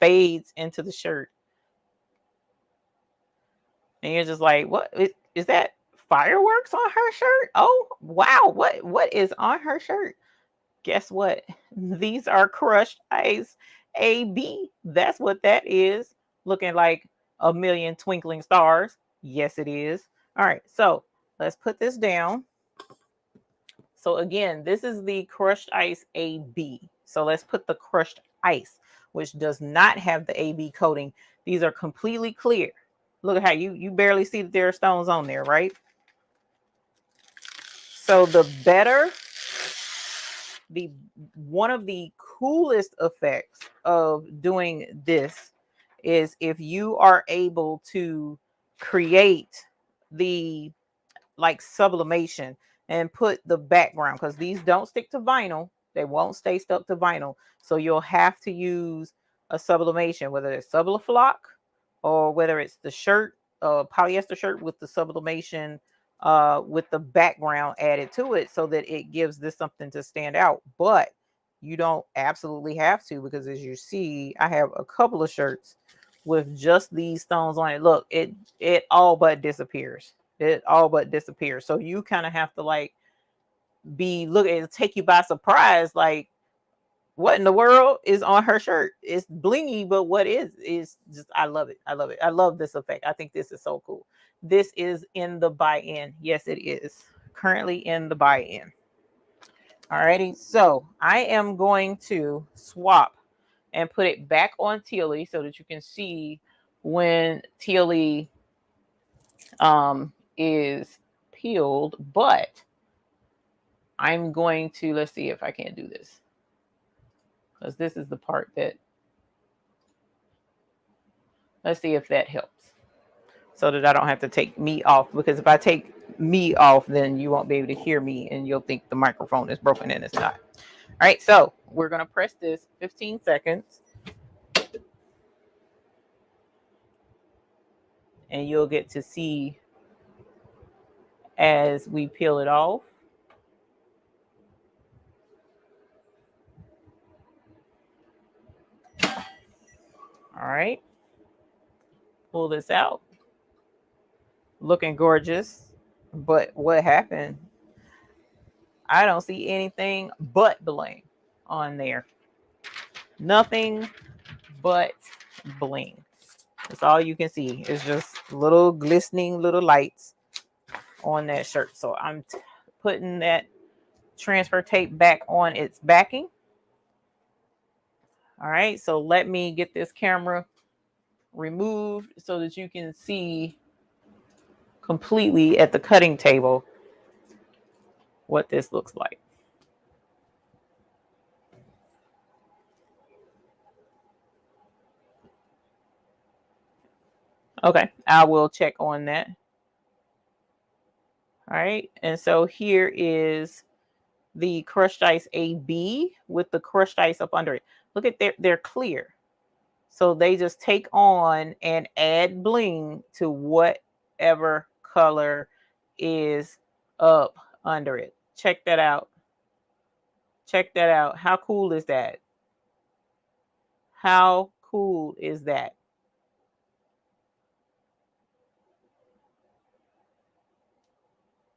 fades into the shirt. And you're just like, what is that? Fireworks on her shirt? Oh, wow. What is on her shirt? Guess what? These are crushed ice AB. That's what that is. Looking like a million twinkling stars. Yes, it is. All right, so let's put this down. So again, this is the crushed ice AB. So let's put the crushed ice, which does not have the AB coating. These are completely clear. Look at how you barely see that there are stones on there, right? So the better, one of the coolest effects of doing this is if you are able to create the like sublimation and put the background, because these don't stick to vinyl. They won't stay stuck to vinyl. So you'll have to use a sublimation, whether it's Subliflock or whether it's the shirt, polyester shirt with the sublimation, with the background added to it, so that it gives this something to stand out. But you don't absolutely have to, because as you see, I have a couple of shirts with just these stones on it. Look, it all but disappears. It all but disappears. So you kind of have to like it'll take you by surprise, like, what in the world is on her shirt? It's blingy, but what is just, I love it. I love it. I love this effect. I think this is so cool. This is in the buy-in. Yes, it is currently in the buy-in. Alrighty, so I am going to swap and put it back on Tealy so that you can see when Tealy is peeled. But I'm going to, let's see if I can do this, because this is the part that, let's see if that helps, so that I don't have to take me off, because if I take me off, then you won't be able to hear me and you'll think the microphone is broken, and it's not. All right, so we're going to press this 15 seconds and you'll get to see as we peel it off. All right, pull this out. Looking gorgeous. But what happened? I don't see anything but bling on there. Nothing but bling. That's all you can see. It's just little glistening little lights on that shirt. So I'm putting that transfer tape back on its backing. All right, so let me get this camera removed so that you can see completely at the cutting table what this looks like. Okay, I will check on that. All right, and so here is the crushed ice AB with the crushed ice up under it. Look at they're clear. So they just take on and add bling to whatever color is up under it. Check that out. Check that out. How cool is that? How cool is that?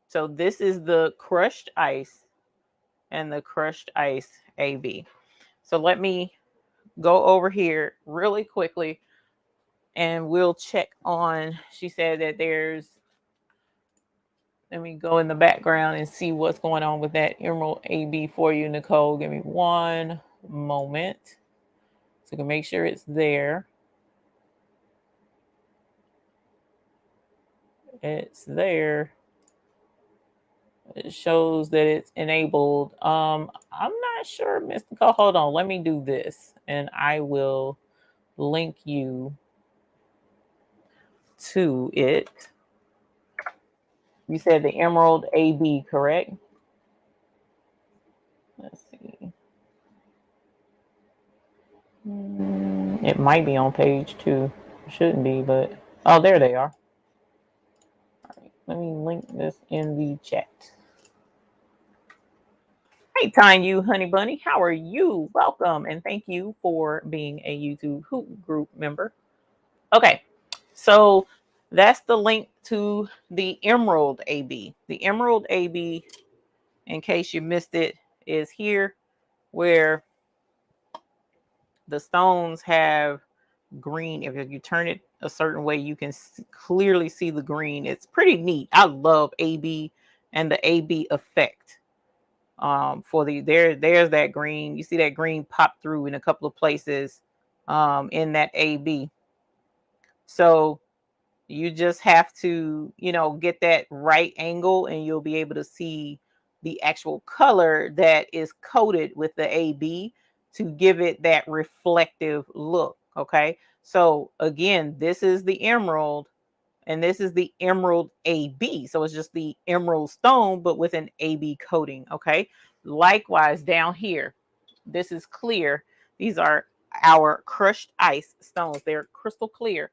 So this is the crushed ice and the crushed ice AB. So let me go over here really quickly and we'll check on, she said that there's, let me go in the background and see what's going on with that Emerald AB for you, Nicole. Give me one moment so I can make sure it's there. It's there. It shows that it's enabled. I'm not sure, Miss Nicole. Hold on. Let me do this and I will link you to it. You said the Emerald AB, correct? Let's see. It might be on page 2. It shouldn't be, but oh, there they are. All right, let me link this in the chat. Hey, Time You Honey Bunny, how are you? Welcome and thank you for being a YouTube Hoop Group member. Okay, so that's the link to the Emerald AB. The Emerald AB, in case you missed it, is here where the stones have green. If you turn it a certain way, you can clearly see the green. It's pretty neat. I love AB and the AB effect. For the there's that green. You see that green pop through in a couple of places in that AB. So you just have to, you know, get that right angle and you'll be able to see the actual color that is coated with the AB to give it that reflective look. Okay. So again, this is the emerald and this is the Emerald AB. So it's just the emerald stone, but with an AB coating. Okay. Likewise down here, this is clear. These are our crushed ice stones. They're crystal clear,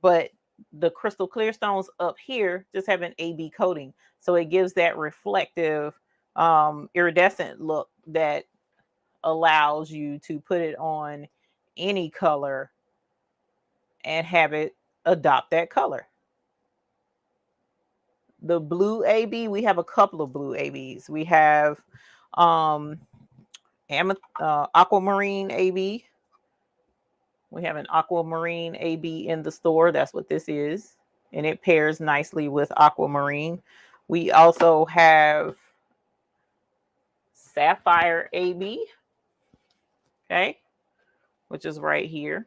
but the crystal clear stones up here just have an AB coating. So it gives that reflective, iridescent look that allows you to put it on any color and have it adopt that color. The blue AB, we have a couple of blue ABs. We have aquamarine AB. We have an aquamarine AB in the store. That's what this is. And it pairs nicely with aquamarine. We also have sapphire AB. Okay. Which is right here.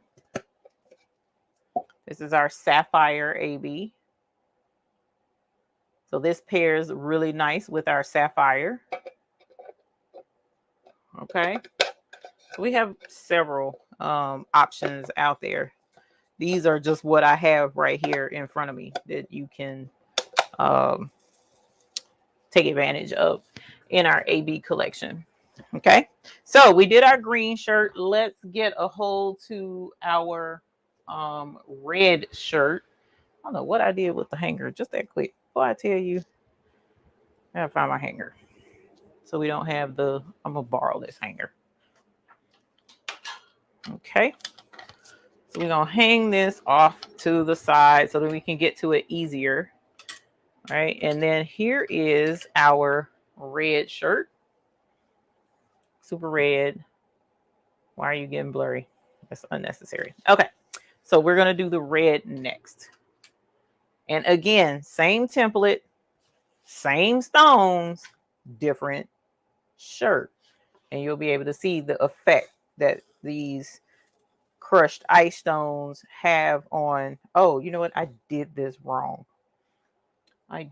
This is our sapphire AB. So this pairs really nice with our sapphire. Okay. So we have several options out there. These are just what I have right here in front of me that you can take advantage of in our AB collection. Okay. So we did our green shirt. Let's get a hold to our red shirt. I don't know what I did with the hanger just that quick. Boy, I tell you, I gotta find my hanger. So we don't have the, I'm gonna borrow this hanger. Okay. So we're gonna hang this off to the side so that we can get to it easier. All right. And then here is our red shirt. Super red. Why are you getting blurry? That's unnecessary. Okay. So we're gonna do the red next. And again, same template, same stones, different shirt. And you'll be able to see the effect that these crushed ice stones have on. Oh, you know what? I did this wrong. I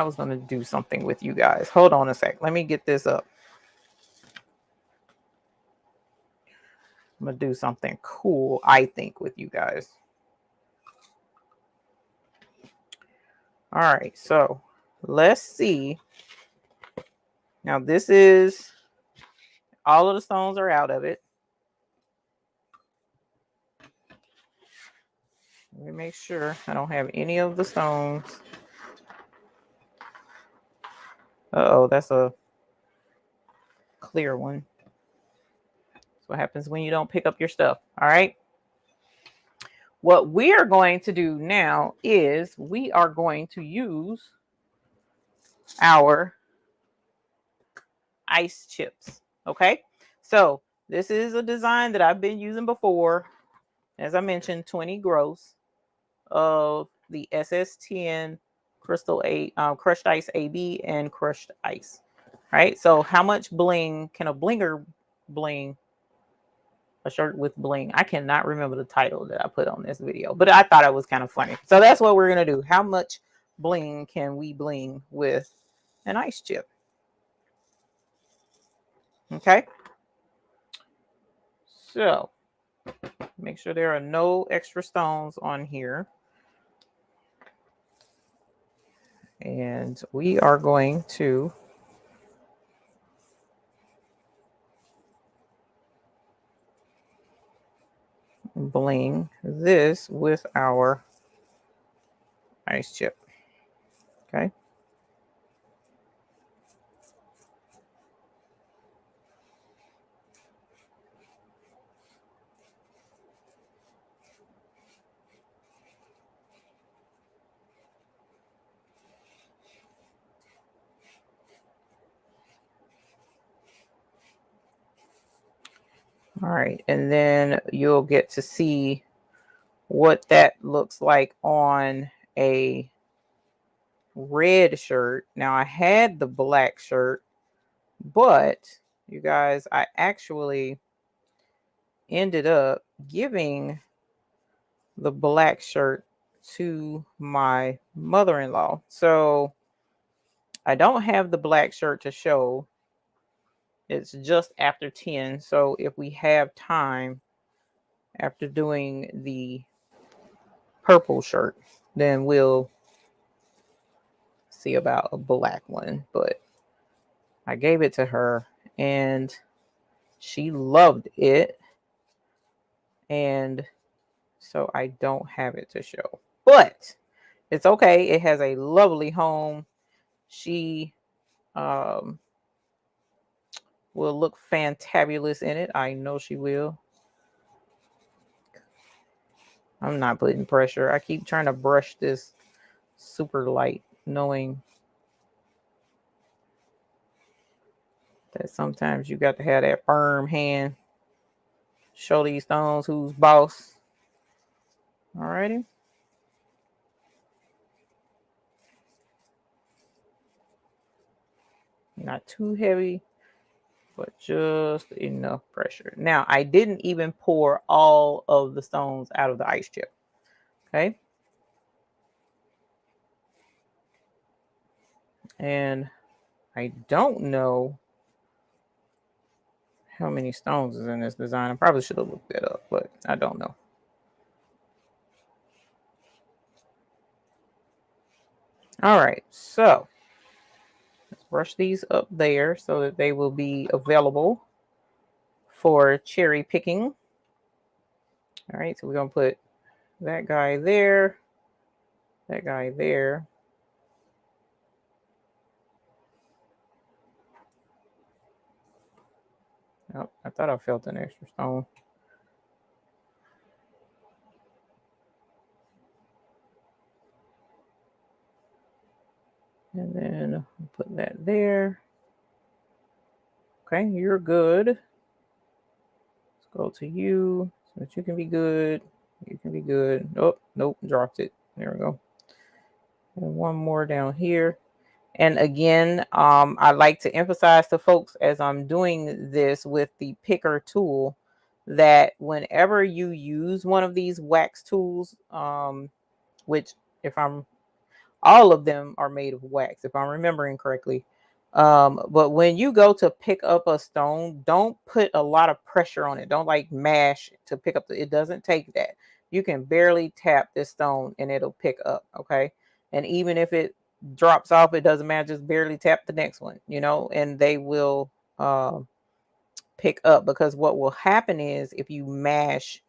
was going to do something with you guys. Hold on a sec. Let me get this up. I'm going to do something cool, I think, with you guys. All right, so let's see. Now this is, all of the stones are out of it. Let me make sure I don't have any of the stones. Uh-oh, that's a clear one. That's what happens when you don't pick up your stuff. All right. What we are going to do now is we are going to use our ice chips. Okay, so this is a design that I've been using before. As I mentioned, 20 gross of the SS10 crystal crushed ice AB and crushed ice. Right. So how much bling can a blinger bling? A shirt with bling. I cannot remember the title that I put on this video, but I thought it was kind of funny. So that's what we're going to do. How much bling can we bling with an ice chip? Okay. So make sure there are no extra stones on here. And we are going to bling this with our ice chip. Okay. All right. And then you'll get to see what that looks like on a red shirt. Now I had the black shirt, but you guys, I actually ended up giving the black shirt to my mother-in-law. So I don't have the black shirt to show. It's just after 10. So if we have time after doing the purple shirt, then we'll see about a black one. But I gave it to her and she loved it. And so I don't have it to show. But it's okay. It has a lovely home. She will look fantabulous in it. I know she will. I'm not putting pressure. I keep trying to brush this super light, knowing that sometimes you got to have that firm hand. Show these stones who's boss. Alrighty. Not too heavy, but just enough pressure. Now, I didn't even pour all of the stones out of the ice chip. Okay. And I don't know how many stones is in this design. I probably should have looked that up, but I don't know. All right, so let's brush these up there so that they will be available for cherry picking. All right, so we're gonna put that guy there, that guy there. Oh, I thought I felt an extra stone. And then put that there. Okay, you're good. Let's go to you so that you can be good. You can be good. Oh, nope, dropped it. There we go. And one more down here. And again, I like to emphasize to folks as I'm doing this with the picker tool that whenever you use one of these wax tools, which if I'm, all of them are made of wax, if I'm remembering correctly. But when you go to pick up a stone, don't put a lot of pressure on it. Don't like mash to pick up. It doesn't take that. You can barely tap this stone and it'll pick up. Okay. And even if it drops off, it doesn't matter. Just barely tap the next one, you know, and they will pick up, because what will happen is if you mash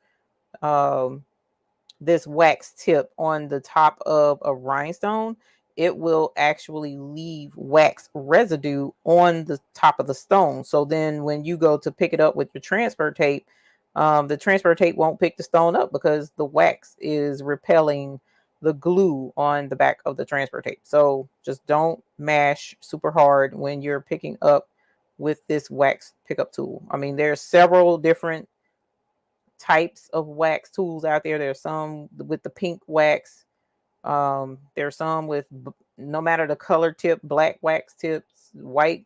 this wax tip on the top of a rhinestone, it will actually leave wax residue on the top of the stone. So then when you go to pick it up with your transfer tape, the transfer tape won't pick the stone up because the wax is repelling the glue on the back of the transfer tape. So just don't mash super hard when you're picking up with this wax pickup tool. I mean, there's several different types of wax tools out there. There's some with the pink wax. There's some with, no matter the color tip, black wax tips, white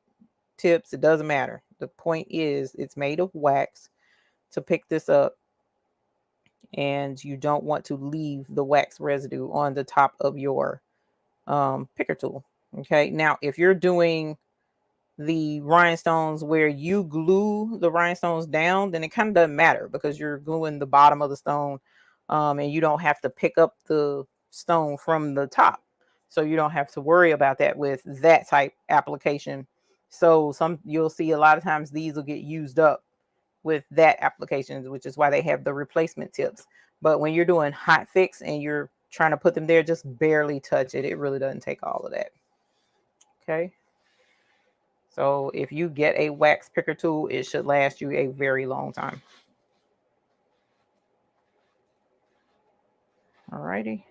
tips, it doesn't matter. The point is it's made of wax to pick this up, and you don't want to leave the wax residue on the top of your picker tool. Okay, now if you're doing the rhinestones where you glue the rhinestones down, then it kind of doesn't matter because you're gluing the bottom of the stone, and you don't have to pick up the stone from the top, so you don't have to worry about that with that type application. So you'll see a lot of times these will get used up with that application, which is why they have the replacement tips. But when you're doing hot fix and you're trying to put them there, just barely touch it. It really doesn't take all of that. Okay. So if you get a wax picker tool, it should last you a very long time. All righty.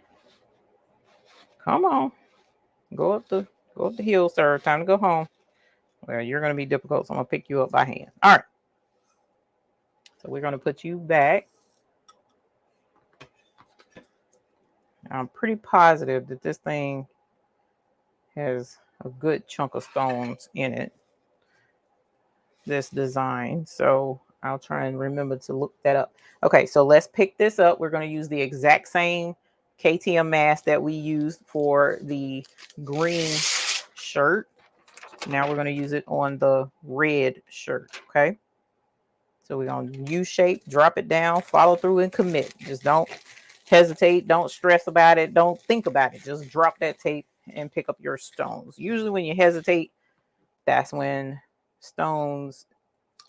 Come on. Go up the hill, sir. Time to go home. Well, you're going to be difficult, so I'm going to pick you up by hand. All right. So we're going to put you back. I'm pretty positive that this thing has a good chunk of stones in it, this design. So I'll try and remember to look that up. Okay, so let's pick this up. We're going to use the exact same KTM mask that we used for the green shirt. Now we're going to use it on the red shirt. Okay, so we're going to U-shape, drop it down, follow through, and commit. Just don't hesitate, don't stress about it, don't think about it. Just drop that tape and pick up your stones. Usually when you hesitate, that's when stones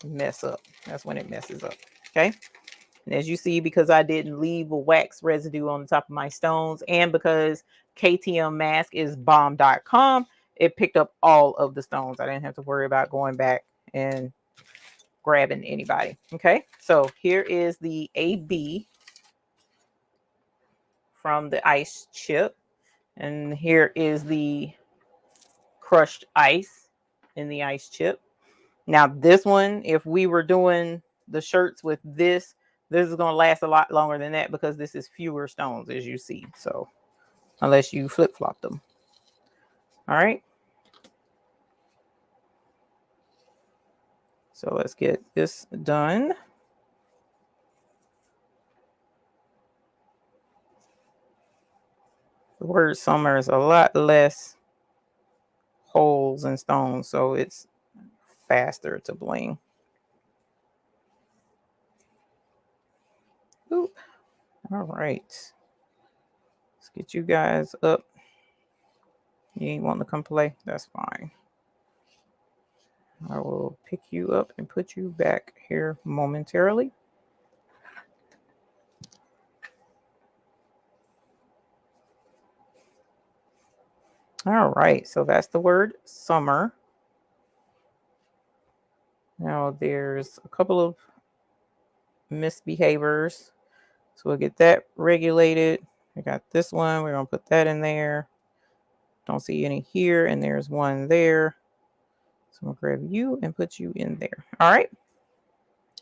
mess up. That's when it messes up. Okay, and as you see, because I didn't leave a wax residue on the top of my stones, and because KTM mask is bomb.com, it picked up all of the stones. I didn't have to worry about going back and grabbing anybody. Okay, so here is the AB from the ice chip, and here is the crushed ice in the ice chip. Now this one, if we were doing the shirts with this is going to last a lot longer than that because this is fewer stones, as you see. So unless you flip-flop them. All right, so let's get this done. The word summer is a lot less holes and stones, so it's faster to bling. Oop. All right, let's get you guys up. You ain't wanting to come play? That's fine. I will pick you up and put you back here momentarily. All right, so that's the word summer. Now there's a couple of misbehaviors, so we'll get that regulated. We got this one, we're gonna put that in there. Don't see any here, and there's one there. So I'm gonna grab you and put you in there. All right,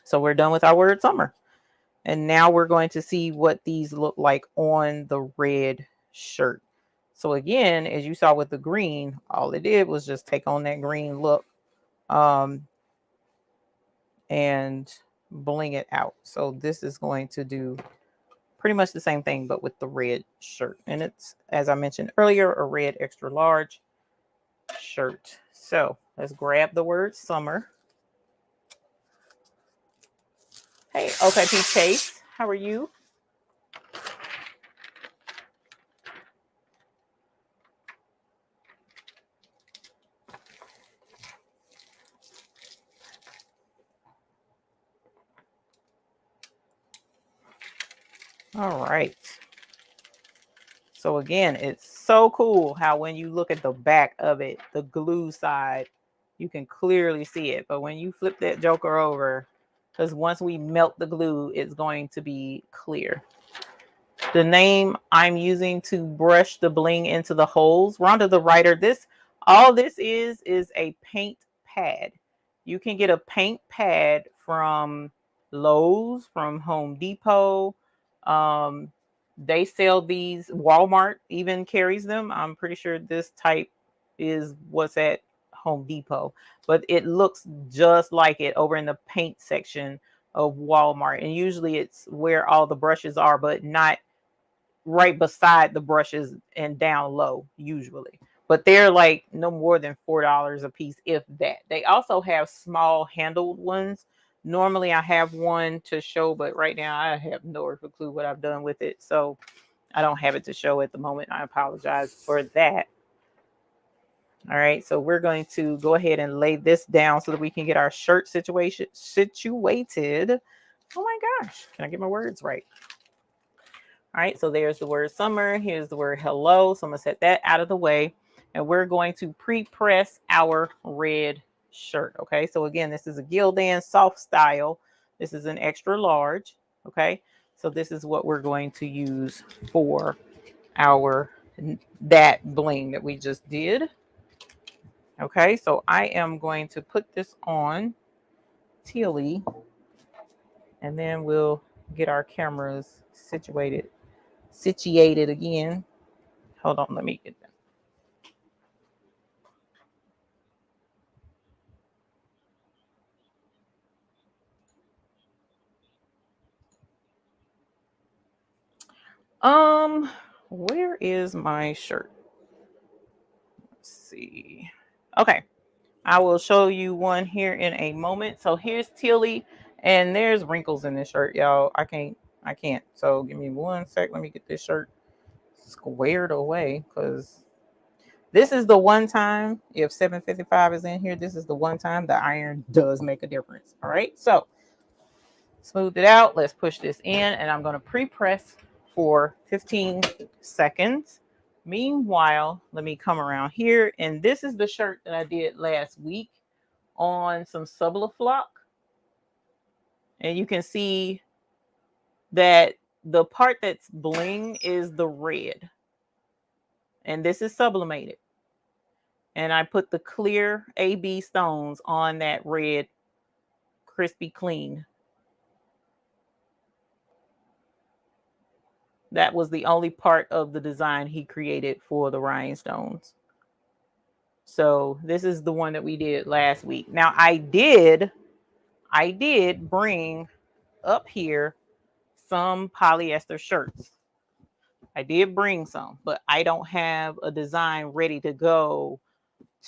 so we're done with our word summer. And now we're going to see what these look like on the red shirt. So again, as you saw with the green, all it did was just take on that green look and bling it out. So this is going to do pretty much the same thing, but with the red shirt. And it's, as I mentioned earlier, a red extra large shirt. So let's grab the word summer. Hey, OKP Chase, how are you? All right. So again, it's so cool how when you look at the back of it, the glue side, you can clearly see it. But when you flip that joker over, because once we melt the glue, it's going to be clear. The name I'm using to brush the bling into the holes, Rhonda the Writer, all this is a paint pad. You can get a paint pad from Lowe's, from Home Depot. They sell these. Walmart even carries them. I'm pretty sure this type is what's at Home Depot, but it looks just like it over in the paint section of Walmart. And usually it's where all the brushes are, but not right beside the brushes and down low usually. But they're like no more than $4 a piece, if that. They also have small handled ones. Normally I have one to show, but right now I have no clue what I've done with it. So I don't have it to show at the moment. I apologize for that. All right, so we're going to go ahead and lay this down so that we can get our shirt situation situated. Oh my gosh, can I get my words right? All right, so there's the word summer. Here's the word hello. So I'm gonna set that out of the way, and we're going to pre-press our red shirt. Okay, so again, this is a Gildan soft style. This is an extra large. Okay, so this is what we're going to use for our that bling that we just did. Okay, so I am going to put this on Tilly, and then we'll get our cameras situated again. Hold on, let me get that. Where is my shirt? Let's see. Okay, I will show you one here in a moment. So here's Tilly, and there's wrinkles in this shirt, y'all. I can't. So give me one sec. Let me get this shirt squared away, because this is the one time, if 755 is in here, this is the one time the iron does make a difference. All right, so smooth it out. Let's push this in, and I'm going to pre-press for 15 seconds. Meanwhile, let me come around here, and this is the shirt that I did last week on some Subliflock, and you can see that the part that's bling is the red, and this is sublimated. And I put the clear AB stones on that red crispy clean. That was the only part of the design he created for the rhinestones. So this is the one that we did last week. Now I did bring up here some polyester shirts. I did bring some, but I don't have a design ready to go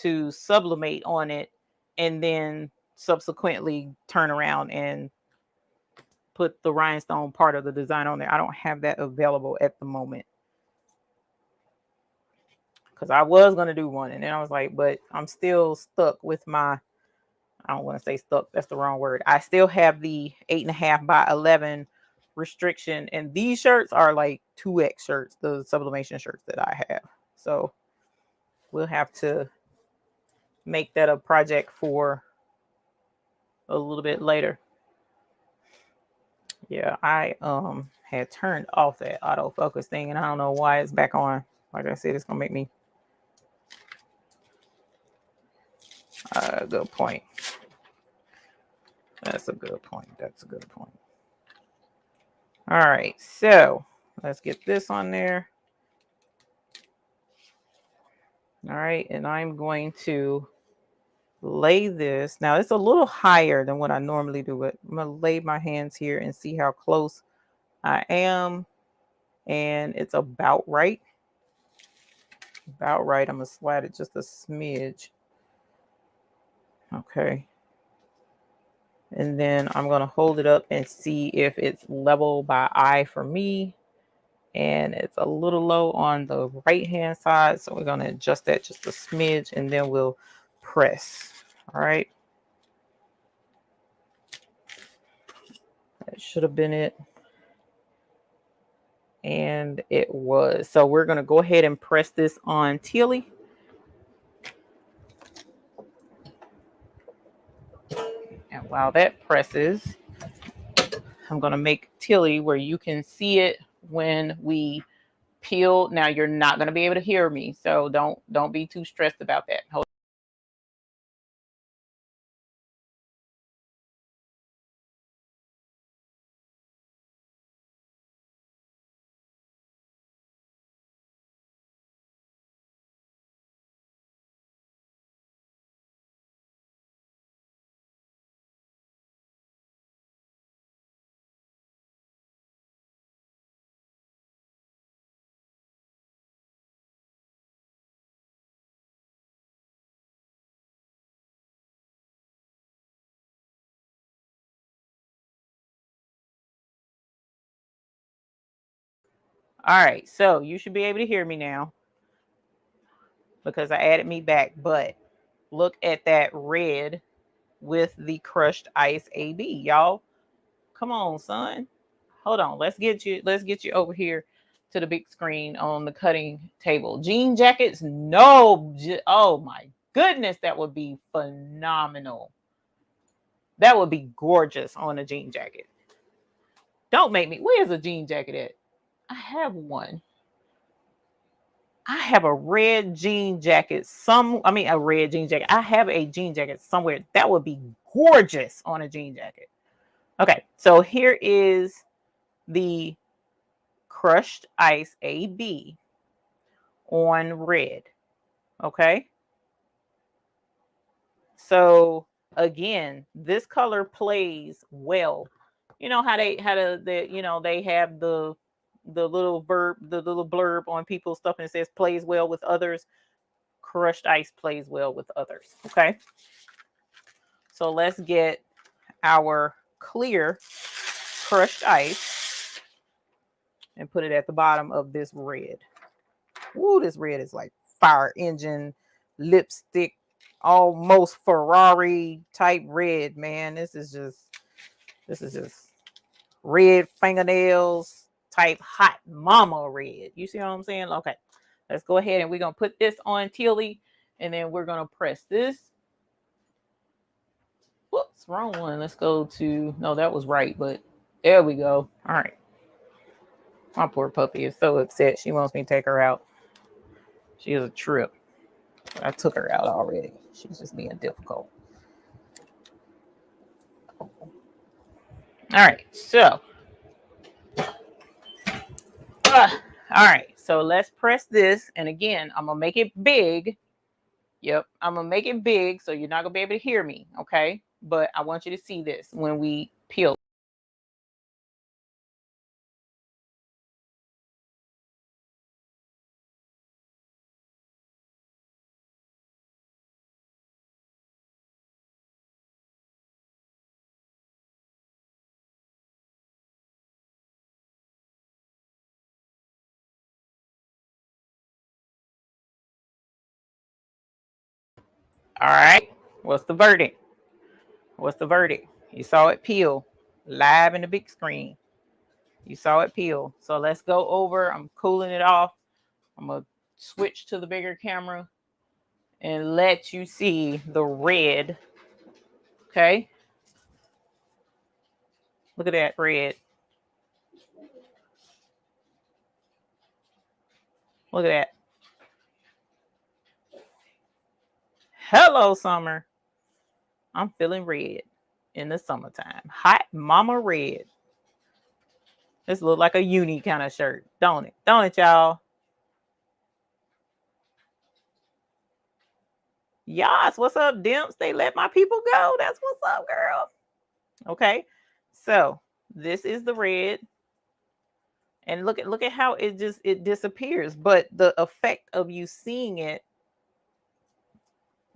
to sublimate on it and then subsequently turn around and put the rhinestone part of the design on there. I don't have that available at the moment, because I was going to do one, and then I was like, but I'm still stuck with my, I don't want to say stuck, that's the wrong word. I still have the 8.5 by 11 restriction, and these shirts are like 2X shirts, the sublimation shirts that I have. So we'll have to make that a project for a little bit later. Yeah, I had turned off that autofocus thing, and I don't know why it's back on. Like I said, it's gonna make me good point. That's a good point. That's a good point. All right, so let's get this on there. All right, and I'm going to lay this. Now it's a little higher than what I normally do it. I'm gonna lay my hands here and see how close I am, and it's about right. About right. I'm gonna slide it just a smidge. Okay. And then I'm gonna hold it up and see if it's level by eye for me. And it's a little low on the right hand side, so we're gonna adjust that just a smidge, and then we'll press. All right. That should have been it. And it was. So we're going to go ahead and press this on Tilly. And while that presses, I'm going to make Tilly where you can see it when we peel. Now you're not going to be able to hear me, so don't be too stressed about that. Hold All right, so you should be able to hear me now because I added me back. But look at that red with the crushed ice AB, y'all. Come on, son. Hold on. Let's get you over here to the big screen on the cutting table. Jean jackets? No. Oh my goodness, that would be phenomenal. That would be gorgeous on a jean jacket. Don't make me. Where's a jean jacket at? I have one. I have a red jean jacket. A red jean jacket. I have a jean jacket somewhere. That would be gorgeous on a jean jacket. Okay, so here is the crushed ice AB on red. Okay. So again, this color plays well. You know how they they have the little blurb on people's stuff and it says plays well with others. Crushed ice plays well with others. Okay. So let's get our clear crushed ice and put it at the bottom of this red. Ooh, this red is like fire engine, lipstick, almost Ferrari type red, man. This is just red fingernails type hot mama red. You see what I'm saying? Okay, let's go ahead and we're gonna put this on Tilly, and then we're gonna press this. Whoops, wrong one. Let's go to, no, that was right, but there we go. All right. My poor puppy is so upset. She wants me to take her out. She is a trip. I took her out already. She's just being difficult. All right, so. All right, so let's press this. And again, I'm going to make it big. Yep, I'm going to make it big so you're not going to be able to hear me, okay? But I want you to see this when we peel. All right, what's the verdict? What's the verdict? You saw it peel live in the big screen. You saw it peel. So let's go over. I'm cooling it off. I'm going to switch to the bigger camera and let you see the red. Okay. Look at that red. Look at that. Hello, summer. I'm feeling red in the summertime. Hot mama red. This look like a uni kind of shirt, don't it? Don't it, y'all? Yas, what's up, Dimps? They let my people go. That's what's up, girl. Okay, so this is the red, and look at how it disappears. But the effect of you seeing it,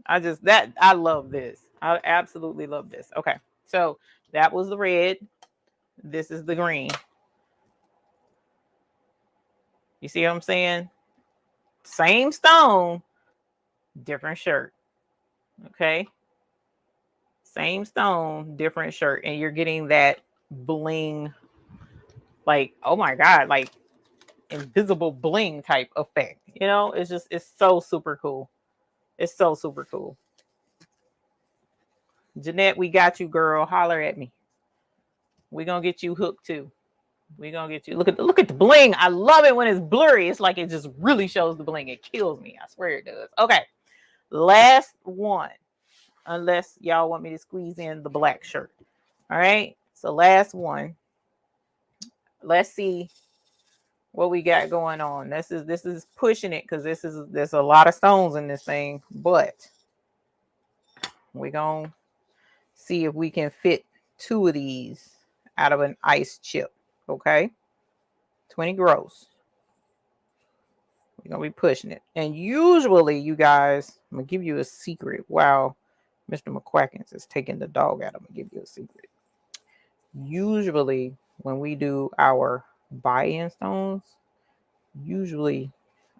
I love this. I absolutely love this. Okay, so that was the red. This is the green. You see what I'm saying? Same stone, different shirt. Okay. Same stone, different shirt. And you're getting that bling, like, oh my God, like invisible bling type effect. You know, it's so super cool. It's so super cool. Jeanette, we got you, girl. Holler at me. We're gonna get you hooked too. We're gonna get you. Look at the bling. I love it when it's blurry. It's like it just really shows the bling. It kills me. I swear it does. Okay. Last one. Unless y'all want me to squeeze in the black shirt. All right. So last one. Let's see what we got going on. This is pushing it because there's a lot of stones in this thing, but we're gonna see if we can fit 2 of these out of an ice chip. Okay. 20 gross. We're gonna be pushing it. And usually, you guys, I'm gonna give you a secret. Wow, Mr. McQuackins is taking the dog out. I'm gonna give you a secret. Usually, when we do our buy-in stones, usually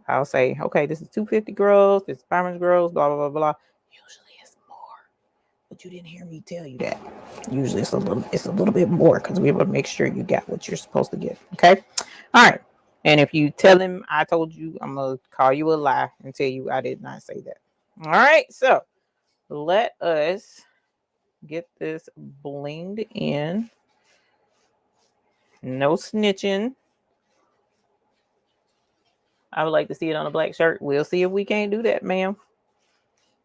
I'll say, okay, this is 250 gross, this is 500 gross, blah, blah, blah, blah. Usually it's more, but you didn't hear me tell you that. Usually it's a little bit more because we want to make sure you got what you're supposed to get. Okay. All right. And if you tell him I told you, I'm going to call you a lie and tell you I did not say that. All right. So let us get this blinged in. No snitching. I would like to see it on a black shirt. We'll see if we can't do that, ma'am.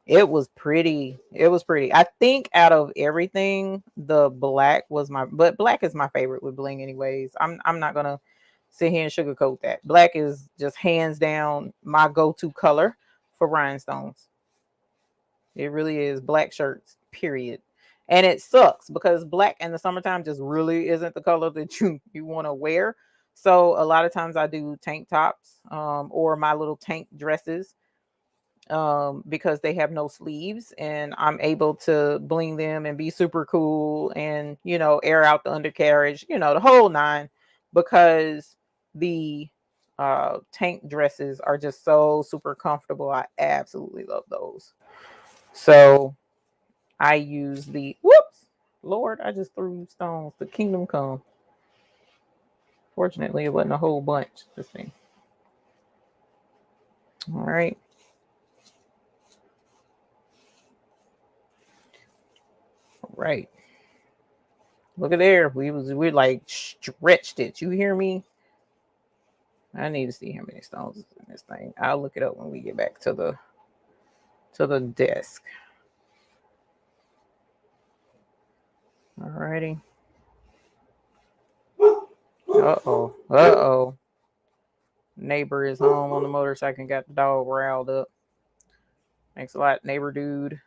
It was pretty. It was pretty. I think out of everything, the black was but black is my favorite with bling anyways. I'm not gonna sit here and sugarcoat that. Black is just hands down my go-to color for rhinestones. It really is. Black shirts, period. And it sucks because black in the summertime just really isn't the color that you want to wear. So a lot of times I do tank tops or my little tank dresses because they have no sleeves and I'm able to bling them and be super cool and, you know, air out the undercarriage, you know, the whole nine, because the tank dresses are just so super comfortable. I absolutely love those. So I use the, whoops, Lord, I just threw stones. The kingdom come. Fortunately, it wasn't a whole bunch this thing. All right. Right. Look at there. We like stretched it. You hear me? I need to see how many stones is in this thing. I'll look it up when we get back to the desk. Alrighty. Uh-oh. Uh-oh. Neighbor is home on the motorcycle and got the dog riled up. Thanks a lot, neighbor dude.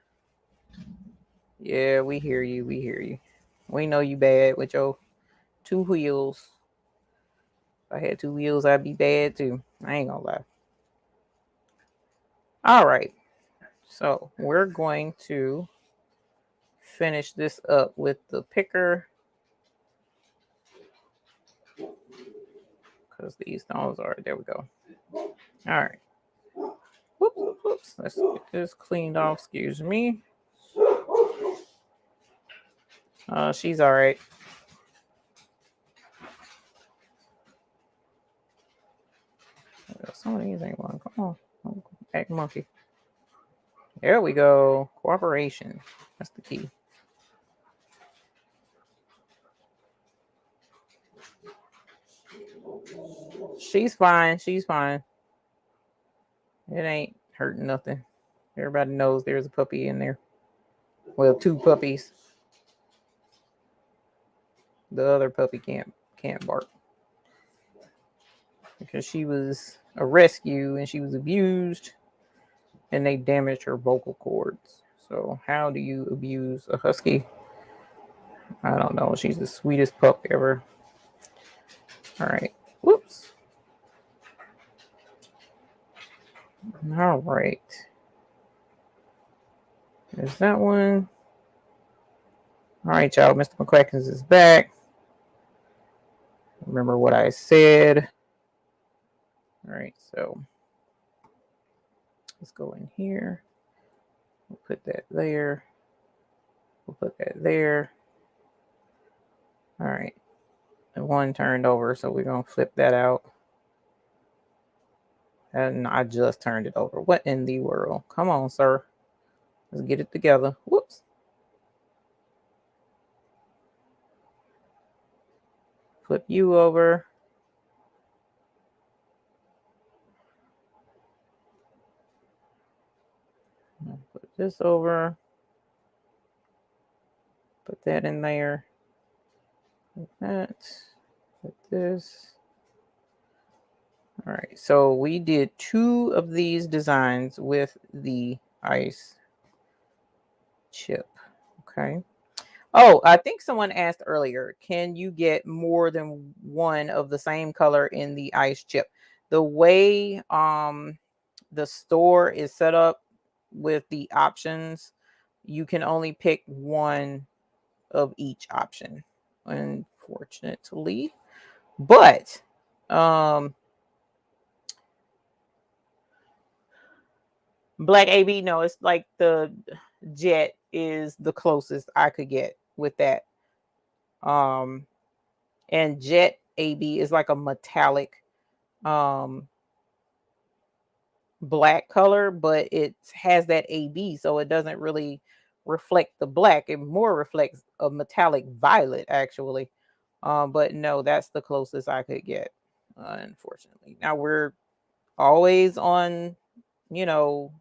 Yeah, we hear you. We hear you. We know you bad with your 2 wheels. If I had 2 wheels, I'd be bad too. I ain't gonna lie. All right. So we're going to finish this up with the picker because these stones are, there we go. All right. Whoops, whoops. Let's get this cleaned off. Excuse me. She's all right. Some of these ain't one. Come on. Act monkey. There we go. Cooperation. That's the key. She's fine. She's fine. It ain't hurting nothing. Everybody knows there's a puppy in there. Well, 2 puppies. The other puppy can't bark because she was a rescue and she was abused and they damaged her vocal cords. So how do you abuse a husky? I don't know. She's the sweetest pup ever. All right. Whoops. All right. There's that one. All right, y'all. Mr. McCrackens is back. Remember what I said. All right, so let's go in here. We'll put that there. We'll put that there. All right. And one turned over, so we're going to flip that out. And I just turned it over. What in the world? Come on, sir. Let's get it together. Whoops. Flip you over. Put this over. Put that in there. Put that. Put this. All right. So we did 2 of these designs with the ice chip. Okay. Oh, I think someone asked earlier, can you get more than one of the same color in the ice chip? The way the store is set up with the options, you can only pick one of each option, unfortunately. But Black AB, no, it's like the jet is the closest I could get with that. And jet AB is like a metallic black color, but it has that AB, so it doesn't really reflect the black. It more reflects a metallic violet, actually. But no, that's the closest I could get, unfortunately. Now we're always on, you know,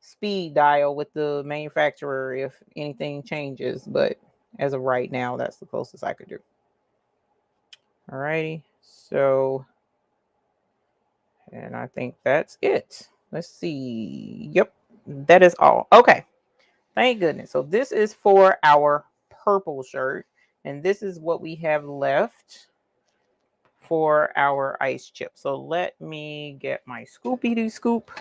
speed dial with the manufacturer if anything changes, but as of right now, that's the closest I could do. Alrighty, so, and I think that's it. Let's see. Yep, that is all. Okay, thank goodness. So this is for our purple shirt, and this is what we have left for our ice chip. So let me get my scoopy doo scoop,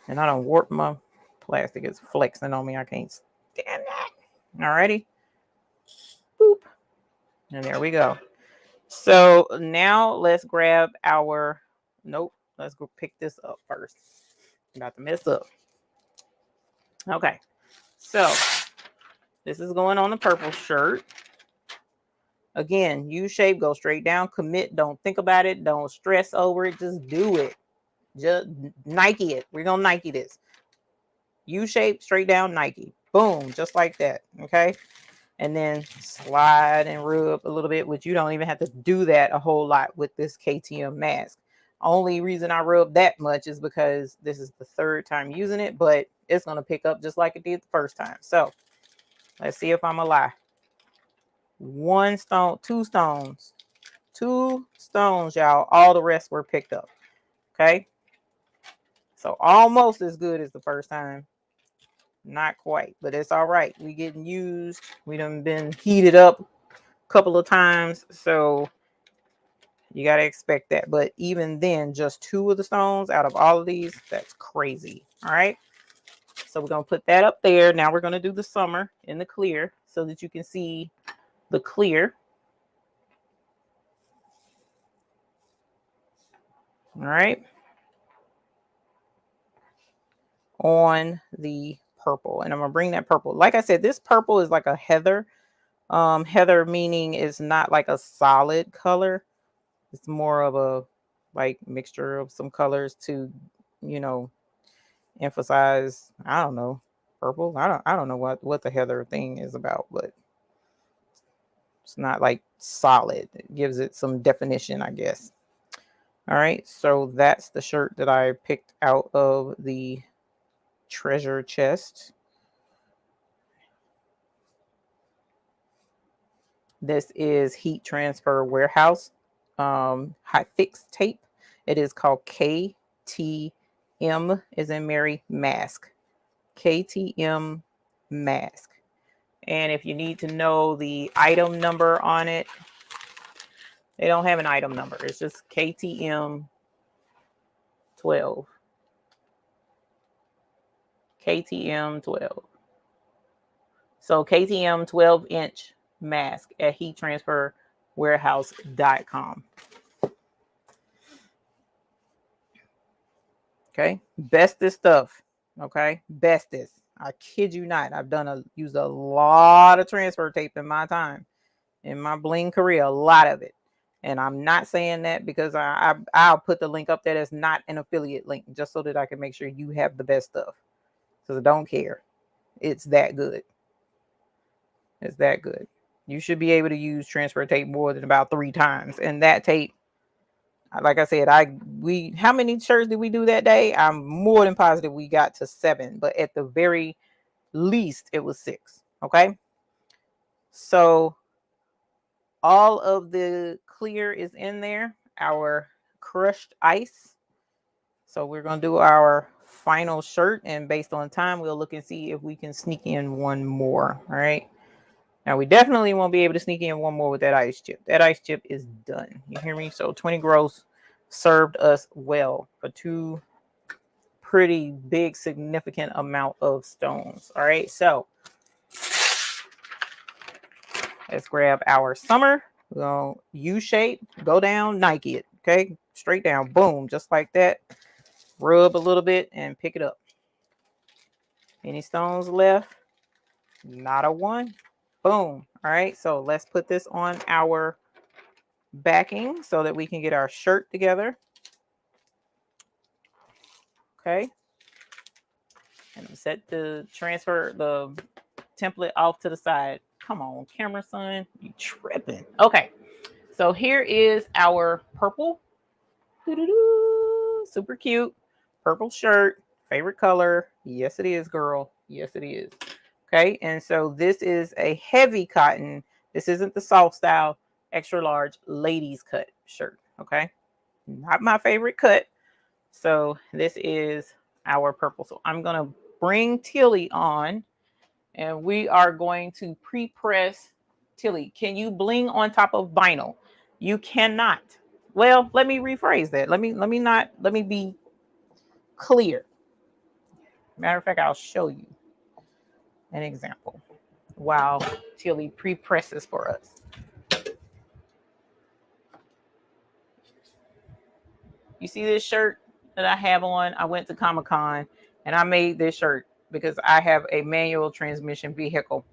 and I don't warp my plastic. It's flexing on me. I can't stand that. Alrighty, boop, and there we go. So now let's grab our, nope, let's go pick this up first. I'm about to mess up. Okay, so this is going on the purple shirt. Again, U shape, go straight down, commit, don't think about it, don't stress over it, just do it. Just Nike it. We're gonna Nike this. U shape, straight down, Nike. Boom, just like that. Okay. And then slide and rub a little bit, which you don't even have to do that a whole lot with this KTM mask. Only reason I rub that much is because this is the third time using it, but it's going to pick up just like it did the first time. So let's see if I'm a lie. One stone, two stones, y'all. All the rest were picked up. Okay. So almost as good as the first time. Not quite, but it's all right. We getting used. We done been heated up couple of times, so you got to expect that. But even then, just 2 of the stones out of all of these, that's crazy. All right, so we're gonna put that up there. Now we're gonna do the summer in the clear so that you can see the clear. All right, on the purple, and I'm gonna bring that purple. Like I said, this purple is like a heather. Heather meaning is not like a solid color. It's more of a like mixture of some colors to, you know, emphasize, I don't know, purple. I don't know what the heather thing is about, but it's not like solid. It gives it some definition, I guess. All right, so that's the shirt that I picked out of the treasure chest. This is heat transfer warehouse high fix tape. It is called KTM as in Mary mask. KTM mask. And if you need to know the item number on it, they don't have an item number. It's just KTM 12. KTM 12. So KTM 12-inch mask at heattransferwarehouse.com. Okay, bestest stuff. Okay, bestest. I kid you not. I've used a lot of transfer tape in my time, in my bling career, a lot of it. And I'm not saying that because I'll put the link up there that's not an affiliate link, just so that I can make sure you have the best stuff. Because I don't care. It's that good. It's that good. You should be able to use transfer tape more than about 3 times. And that tape, like I said, how many shirts did we do that day? I'm more than positive we got to 7, but at the very least it was 6. Okay. So all of the clear is in there, our crushed ice. So we're going to do our final shirt, and based on time, we'll look and see if we can sneak in one more. All right. Now we definitely won't be able to sneak in one more with that ice chip. That ice chip is done. You hear me? So 20 gross served us well for 2 pretty big, significant amount of stones. All right. So let's grab our summer. We're going to U shape, go down, Nike it. Okay. Straight down. Boom. Just like that. Rub a little bit and pick it up. Any stones left? Not a one. Boom. All right, so let's put this on our backing so that we can get our shirt together. Okay. And set the transfer the template off to the side. Come on, camera son, you tripping. Okay, so here is our purple. Super cute purple shirt. Favorite color. Yes, it is, girl. Yes, it is. Okay, and so this is a heavy cotton. This isn't the soft style, extra large ladies cut shirt. Okay, not my favorite cut. So this is our purple. So I'm gonna bring Tilly on, and we are going to pre-press. Tilly, can you bling on top of vinyl? You cannot. Well, let me rephrase that. Let me be clear. Matter of fact, I'll show you an example while Tilly pre-presses for us. You see this shirt that I have on? I went to Comic-Con and I made this shirt because I have a manual transmission vehicle.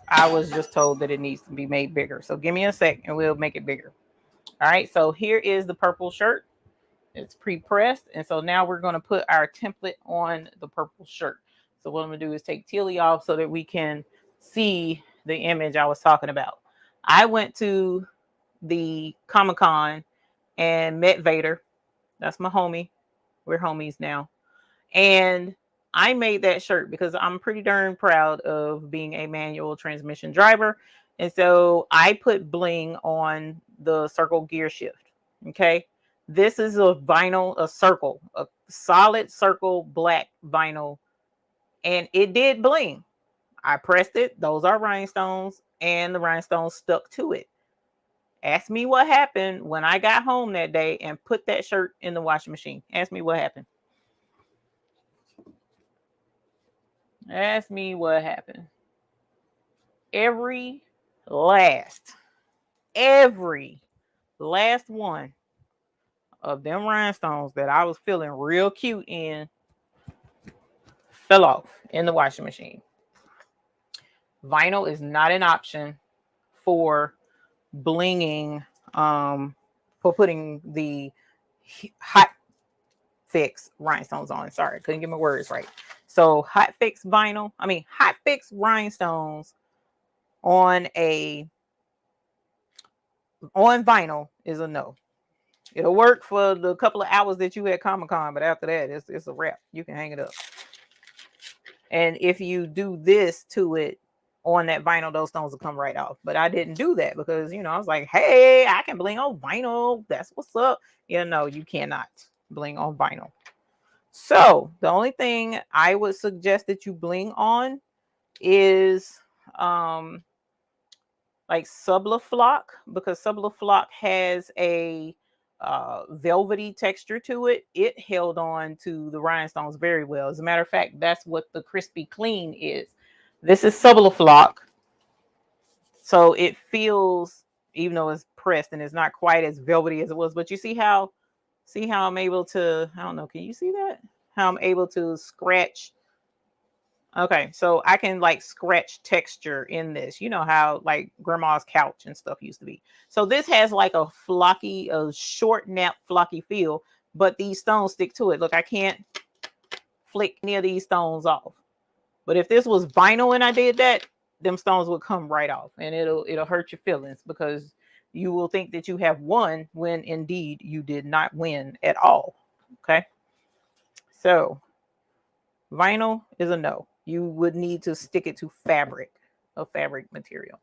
I was just told that it needs to be made bigger. So give me a sec and we'll make it bigger. All right, so here is the purple shirt. It's pre-pressed. And so now we're going to put our template on the purple shirt. So what I'm going to do is take Tilly off so that we can see the image I was talking about. I went to the Comic-Con and met Vader. That's my homie. We're homies now. And I made that shirt because I'm pretty darn proud of being a manual transmission driver. And so I put bling on the circle gear shift. Okay. This is a vinyl, a circle, a solid circle black vinyl. And it did bling. I pressed it. Those are rhinestones. And the rhinestones stuck to it. Ask me what happened when I got home that day and put that shirt in the washing machine. Ask me what happened. Ask me what happened. Every last one of them rhinestones that I was feeling real cute in fell off in the washing machine. Vinyl is not an option for blinging, for putting the hot fix rhinestones on. Sorry, couldn't get my words right. So hot fix rhinestones on vinyl is a no. It'll work for the couple of hours that you had Comic-Con, but after that, it's a wrap. You can hang it up. And if you do this to it on that vinyl, those stones will come right off. But I didn't do that because, I was like, hey, I can bling on vinyl. That's what's up. No, you cannot bling on vinyl. So the only thing I would suggest that you bling on is like Subliflock, because Subliflock has a velvety texture to it. It held on to the rhinestones very well. As a matter of fact, that's what the crispy clean is. This is Subliflock. So it feels, even though it's pressed and it's not quite as velvety as it was, but you see how I'm able to, I don't know, can you see that? How I'm able to scratch. Okay, so I can like scratch texture in this. You know how like grandma's couch and stuff used to be. So this has like a short nap flocky feel, but these stones stick to it. Look, I can't flick any of these stones off. But if this was vinyl and I did that, them stones would come right off, and it'll hurt your feelings because you will think that you have won when indeed you did not win at all. Okay, so vinyl is a no. You would need to stick it to fabric, a fabric material.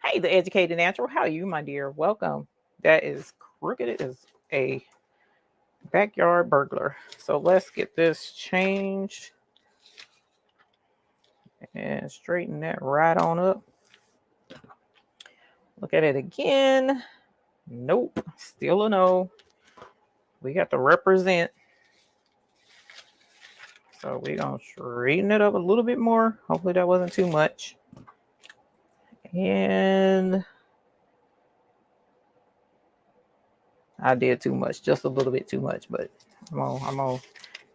Hey, the educated natural, how are you, my dear? Welcome. That is crooked as a backyard burglar. So let's get this changed and straighten that right on up. Look at it again. Nope, still a no. We got to represent. So we're going to straighten it up a little bit more. Hopefully that wasn't too much. And I did too much, just a little bit too much, but I'm gonna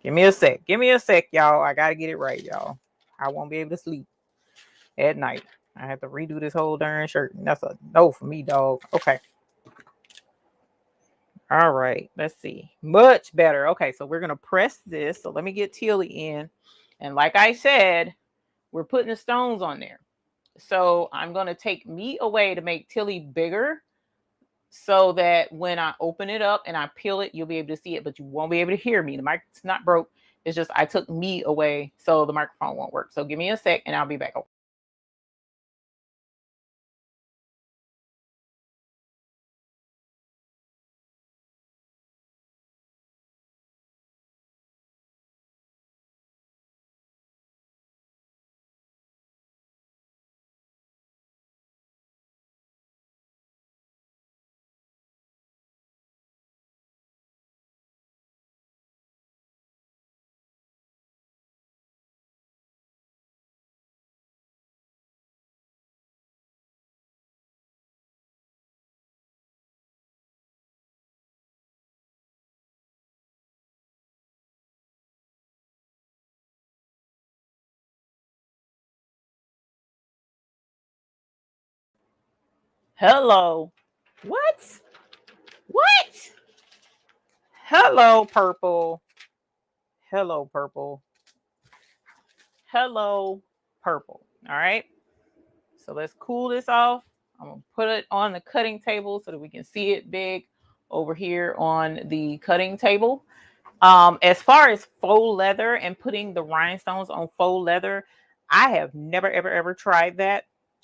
Give me a sec. Give me a sec, y'all. I gotta get it right, y'all. I won't be able to sleep at night. I have to redo this whole darn shirt. And that's a no for me, dog. Okay. All right. Let's see. Much better. Okay, so we're gonna press this. So let me get Tilly in. And like I said, we're putting the stones on there. So I'm gonna take me away to make Tilly bigger, so that when I open it up and I peel it, you'll be able to see it, but you won't be able to hear me. The mic's not broke. It's just I took me away, so the microphone won't work. So give me a sec and I'll be back. Hello. What? What? Hello, purple. Hello, purple. Hello, purple. All right. So let's cool this off. I'm going to put it on the cutting table so that we can see it big over here on the cutting table. As far as faux leather and putting the rhinestones on faux leather, I have never, ever tried that.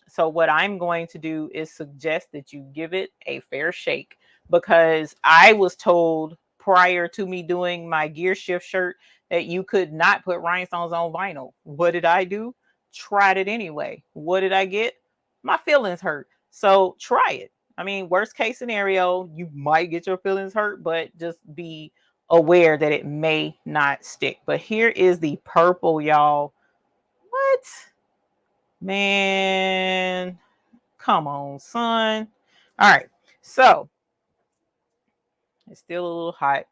So what I'm going to do is suggest that you give it a fair shake, because I was told prior to me doing my gear shift shirt that you could not put rhinestones on vinyl. What did I do? Tried it anyway. What did I get? My feelings hurt. So try it. I mean, worst case scenario, you might get your feelings hurt, but just be aware that it may not stick. But here is the purple, y'all. What? Man, come on, son. All right, so it's still a little hot,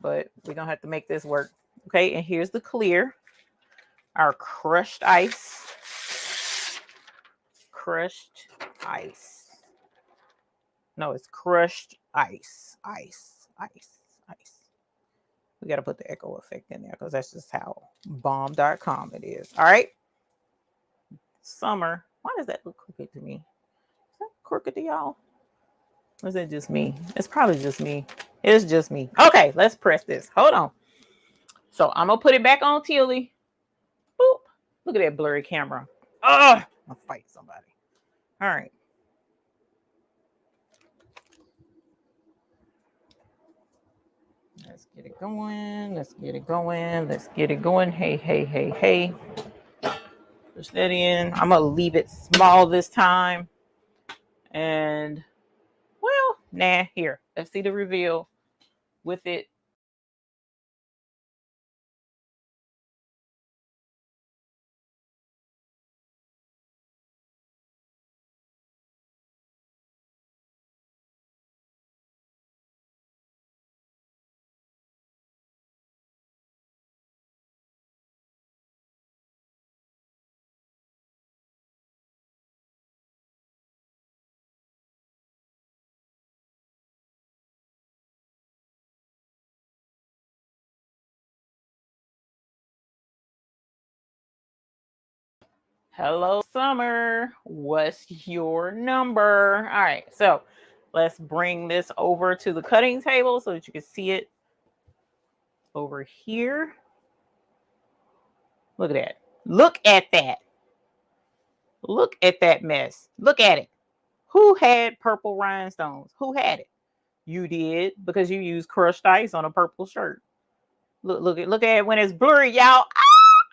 but we're gonna have to make this work. Okay, and here's the clear, our crushed ice. Crushed ice. No, it's crushed ice. Ice. We got to put the echo effect in there because that's just how bomb.com it is. All right. Summer. Why does that look crooked to me? Is that crooked to y'all? Or is it just me? It's probably just me. It's just me. Okay, let's press this. Hold on. So I'm going to put it back on Tilly. Boop. Look at that blurry camera. Ugh. I'll fight somebody. All right. Let's get it going. Let's get it going. Let's get it going. Hey. Push that in. I'm going to leave it small this time. And, well, nah, here. Let's see the reveal with it. Hello, Summer. What's your number? All right, so let's bring this over to the cutting table so that you can see it over here. Look at that. Look at that. Look at that mess. Look at it. Who had purple rhinestones? Who had it? You did, because you used crushed ice on a purple shirt. Look at it when it's blurry, y'all.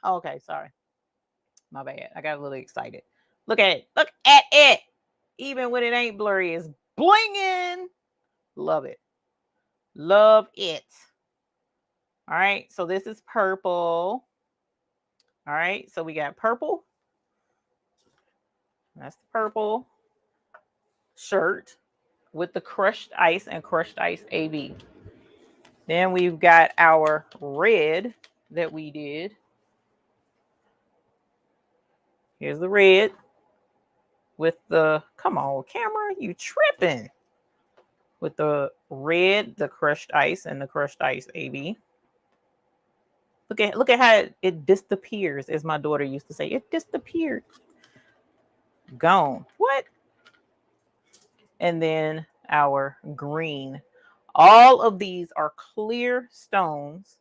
Ah! Okay, sorry. My bad. I got a little excited. Look at it. Look at it. Even when it ain't blurry, it's blinging. Love it. Love it. All right. So this is purple. All right. So we got purple. That's the purple shirt with the crushed ice and crushed ice AB. Then we've got our red that we did. Here's the red with the, come on, camera, you tripping. With the red, the crushed ice, and the crushed ice AB. Look at how it disappears, as my daughter used to say. It disappeared. Gone. What? And then our green. All of these are clear stones.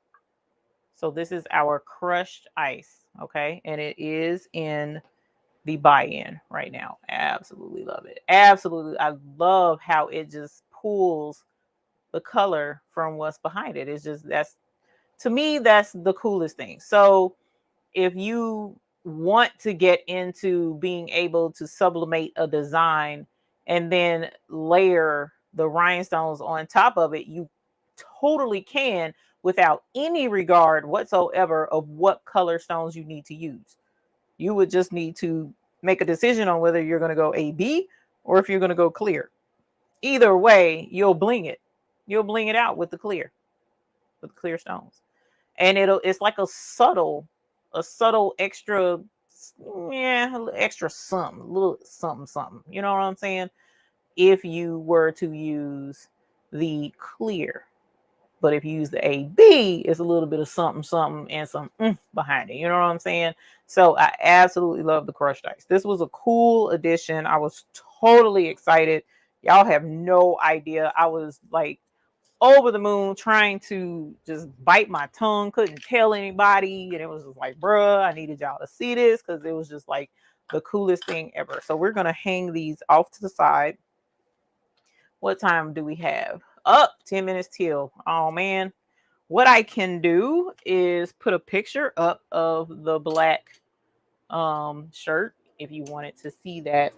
So this is our crushed ice, okay? And it is in the buy-in right now. Absolutely love it. Absolutely. I love how it just pulls the color from what's behind it. It's just, that's, to me, that's the coolest thing. So if you want to get into being able to sublimate a design and then layer the rhinestones on top of it, you totally can, without any regard whatsoever of what color stones you need to use. You would just need to make a decision on whether you're going to go AB or if you're going to go clear. Either way, you'll bling it. You'll bling it out with clear stones. And it's like a subtle extra, yeah, extra something, a little something. You know what I'm saying? If you were to use the clear. But if you use the AB, it's a little bit of something and some behind it. You know what I'm saying? So I absolutely love the crushed ice. This was a cool addition. I was totally excited. Y'all have no idea. I was like over the moon, trying to just bite my tongue, couldn't tell anybody. And it was just like, bruh, I needed y'all to see this because it was just like the coolest thing ever. So we're going to hang these off to the side. What time do we have? Up 10 minutes till. Oh man. What I can do is put a picture up of the black shirt if you wanted to see that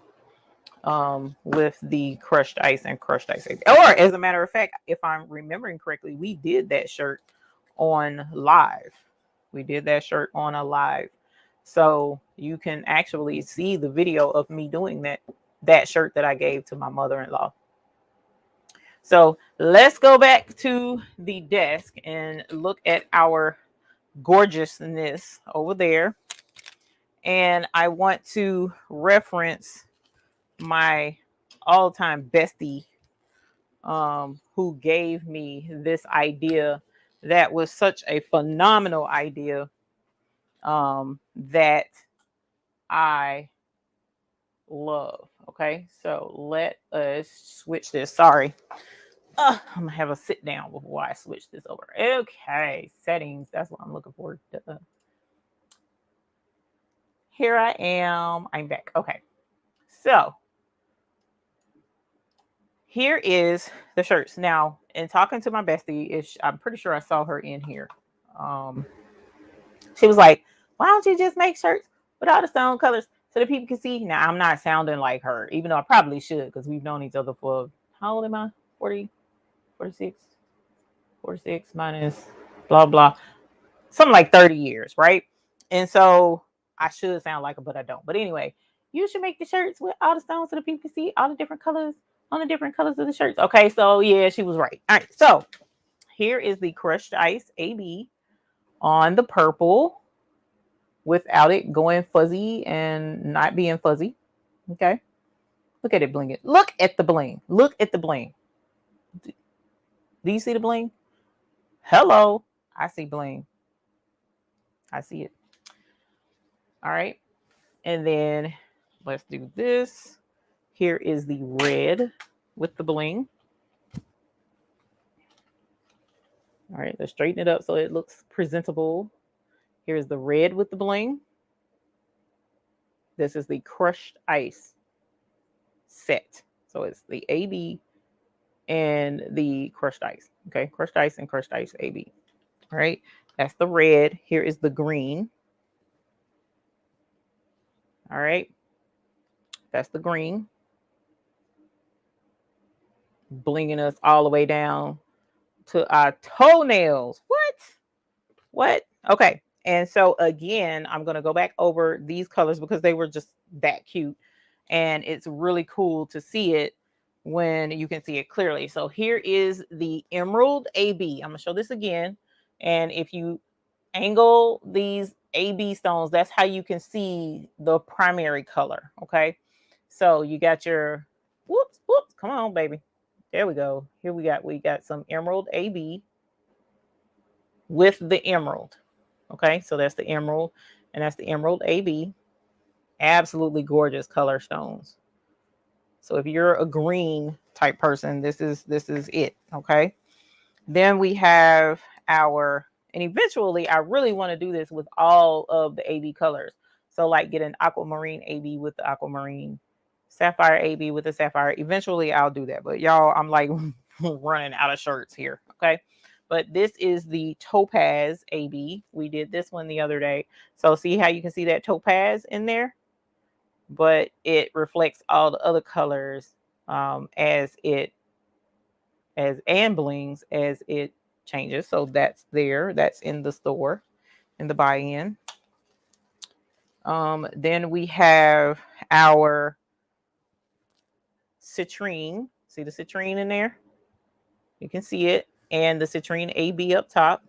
with the crushed ice and crushed ice. Or as a matter of fact, if I'm remembering correctly, we did that shirt on live. We did that shirt on a live. So you can actually see the video of me doing that shirt that I gave to my mother-in-law. So let's go back to the desk and look at our gorgeousness over there. And I want to reference my all-time bestie who gave me this idea that was such a phenomenal idea that I love. Okay, so let us switch this. Sorry. I'm gonna have a sit down before I switch this over. Okay, settings. That's what I'm looking for. Here I am. I'm back. Okay, so here is the shirts. Now, in talking to my bestie, I'm pretty sure I saw her in here. She was like, "Why don't you just make shirts with all the stone colors so that people can see?" Now, I'm not sounding like her, even though I probably should, because we've known each other for, how old am I? 40, 46 minus blah, blah. Something like 30 years, right? And so I should sound like her, but I don't. But anyway, you should make the shirts with all the stones so that people can see all the different colors on the different colors of the shirts. Okay, so yeah, she was right. All right, so here is the crushed ice AB on the purple without it going fuzzy and not being fuzzy. Okay, look at it bling it. Look at the bling. Look at the bling. Do you see the bling? Hello, I see bling. I see it. All right, and then let's do this. Here is the red with the bling. All right, let's straighten it up so it looks presentable. Here's the red with the bling. This is the crushed ice set. So it's the AB and the crushed ice. Okay, crushed ice and crushed ice AB. All right, that's the red. Here is the green. All right, that's the green. Blinging us all the way down to our toenails. What? Okay. And so again, I'm going to go back over these colors because they were just that cute. And it's really cool to see it when you can see it clearly. So here is the Emerald AB. I'm gonna show this again. And if you angle these AB stones, that's how you can see the primary color. Okay. So you got your, whoops, come on, baby. There we go. Here we got some Emerald AB with the emerald. Okay. So that's the emerald, and that's the Emerald AB. Absolutely gorgeous color stones. So if you're a green type person, this is it. Okay. Then we have our, and eventually I really want to do this with all of the AB colors. So like get an aquamarine AB with the aquamarine, sapphire AB with the sapphire. Eventually I'll do that. But y'all, I'm like running out of shirts here. Okay. But this is the topaz AB. We did this one the other day. So see how you can see that topaz in there? But it reflects all the other colors as and blings as it changes. So that's there. That's in the store, in the buy-in. Then we have our citrine. See the citrine in there? You can see it. And the citrine AB up top.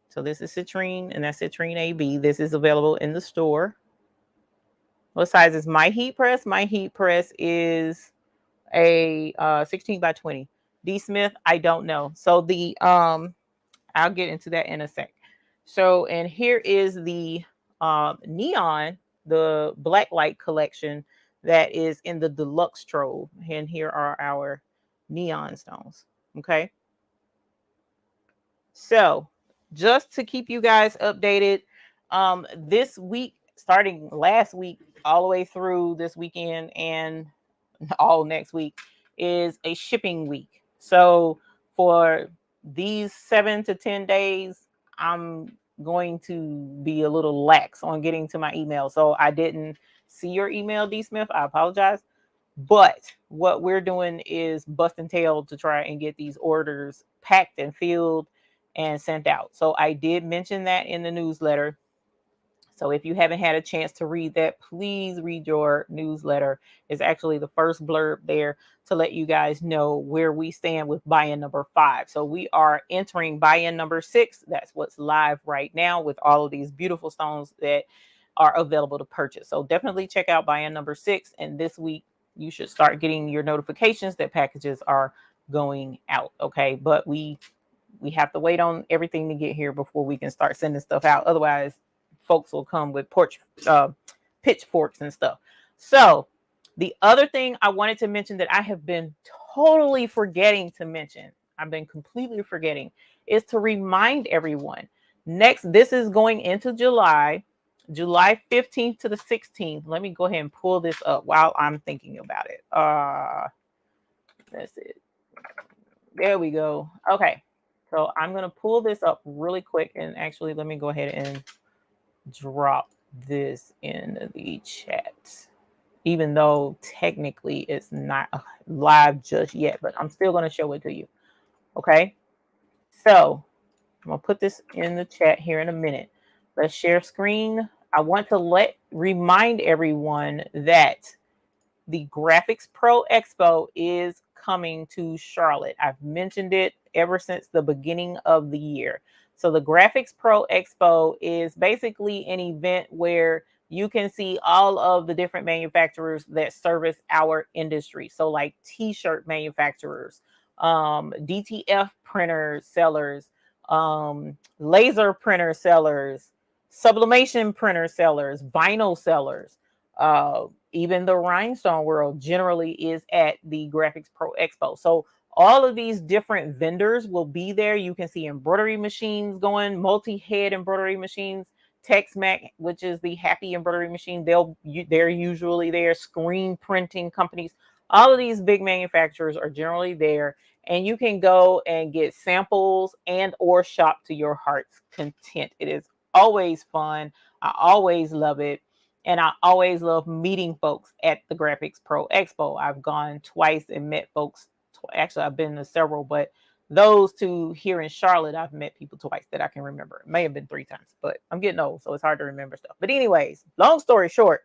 So this is citrine, and that's citrine AB. This is available in the store. What size is my heat press? My heat press is a 16 by 20. D Smith, I don't know. So the I'll get into that in a sec. So, and here is the neon, the black light collection that is in the Deluxe trove. And here are our neon stones. Okay. So just to keep you guys updated, this week, starting last week, all the way through this weekend and all next week, is a shipping week. So for these 7 to 10 days, I'm going to be a little lax on getting to my email. So I didn't see your email, D Smith. I apologize. But what we're doing is busting tail to try and get these orders packed and filled and sent out. So I did mention that in the newsletter. So if you haven't had a chance to read that, please read your newsletter. It's actually the first blurb there to let you guys know where we stand with buy-in number 5. So we are entering buy-in number 6. That's what's live right now with all of these beautiful stones that are available to purchase. So definitely check out buy-in number 6. And this week, you should start getting your notifications that packages are going out. Okay. But we have to wait on everything to get here before we can start sending stuff out. Otherwise, folks will come with pitchforks and stuff. So the other thing I wanted to mention that I have been totally forgetting to mention, I've been completely forgetting, is to remind everyone. This is going into July 15th to the 16th. Let me go ahead and pull this up while I'm thinking about it. That's it. There we go. Okay. So I'm going to pull this up really quick, and actually let me go ahead and drop this in the chat, even though technically it's not live just yet, but I'm still going to show it to you. Okay. So I'm going to put this in the chat here in a minute. Let's share screen. I want to remind everyone that the Graphics Pro Expo is coming to Charlotte. I've mentioned it ever since the beginning of the year. So the Graphics Pro Expo is basically an event where you can see all of the different manufacturers that service our industry. So like t-shirt manufacturers, DTF printer sellers, laser printer sellers, sublimation printer sellers, vinyl sellers, even the Rhinestone world generally is at the Graphics Pro Expo. So all of these different vendors will be there. You can see embroidery machines going, multi-head embroidery machines, TexMac, which is the happy embroidery machine. They're usually there. Screen printing companies. All of these big manufacturers are generally there, and you can go and get samples and or shop to your heart's content. It is always fun. I always love it. And I always love meeting folks at the Graphics Pro Expo. I've gone twice and met folks. Actually, I've been to several, but those two here in Charlotte, I've met people twice that I can remember. It may have been 3 times, but I'm getting old, so it's hard to remember stuff. But anyways, long story short,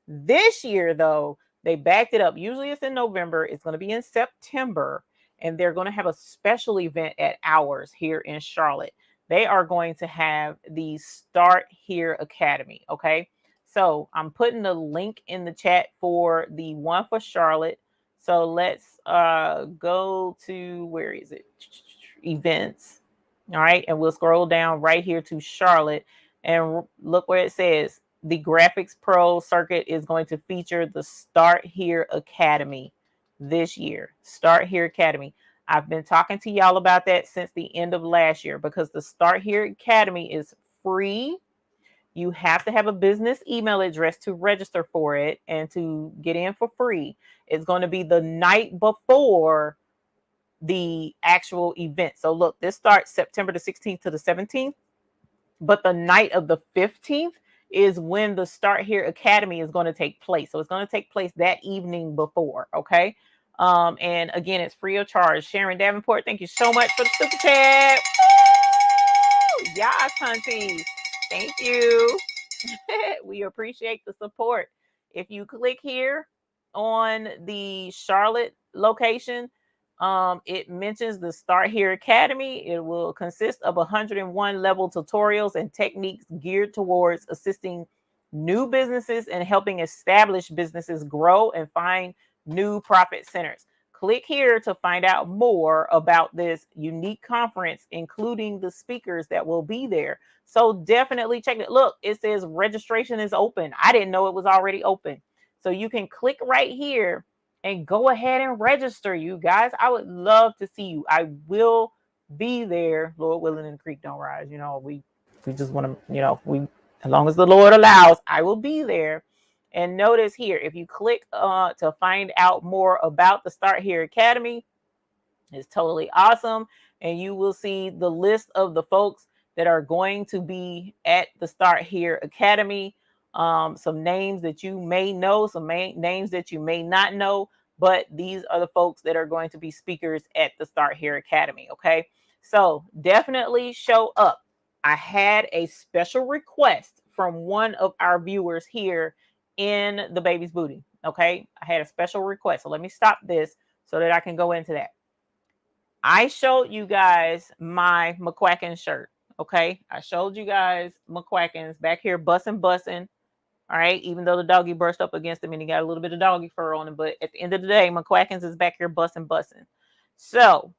this year, though, They backed it up. Usually it's in November. It's going to be in September. And they're going to have a special event at ours here in Charlotte. They are going to have the Start Here Academy. Okay. So I'm putting the link in the chat for the one for Charlotte. So let's go to, where is it? Events. All right. And we'll scroll down right here to Charlotte and look where it says the Graphics Pro Circuit is going to feature the Start Here Academy this year. Start Here Academy. I've been talking to y'all about that since the end of last year because the Start Here Academy is free. You have to have a business email address to register for it and to get in for free. It's going to be the night before the actual event. So look, this starts September the 16th to the 17th, but the night of the 15th is when the Start Here Academy is going to take place. So it's going to take place that evening before. Okay. And again, it's free of charge. Sharon Davenport, thank you so much for the super chat. Woo! Yes, hunty. Thank you. We appreciate the support. If you click here on the Charlotte location, it mentions the Start Here Academy. It will consist of 101 level tutorials and techniques geared towards assisting new businesses and helping established businesses grow and find new profit centers. Click here to find out more about this unique conference, including the speakers that will be there. So definitely check it. Look, it says registration is open. I didn't know it was already open. So you can click right here and go ahead and register, you guys. I would love to see you. I will be there, Lord willing, and the creek don't rise. You know, we just want to, you know, as long as the Lord allows, I will be there. And notice here, if you click to find out more about the Start Here Academy, it's totally awesome. And you will see the list of the folks that are going to be at the Start Here Academy. Some names that you may know, some names that you may not know, but these are the folks that are going to be speakers at the Start Here Academy. Okay. So definitely show up. I had a special request from one of our viewers here in the baby's booty. Okay. I had a special request. So let me stop this so that I can go into that. I showed you guys my McQuacken shirt. Okay. I showed you guys McQuackens back here bussin'. All right. Even though the doggy brushed up against him and he got a little bit of doggy fur on him. But at the end of the day, McQuackens is back here bussin'. So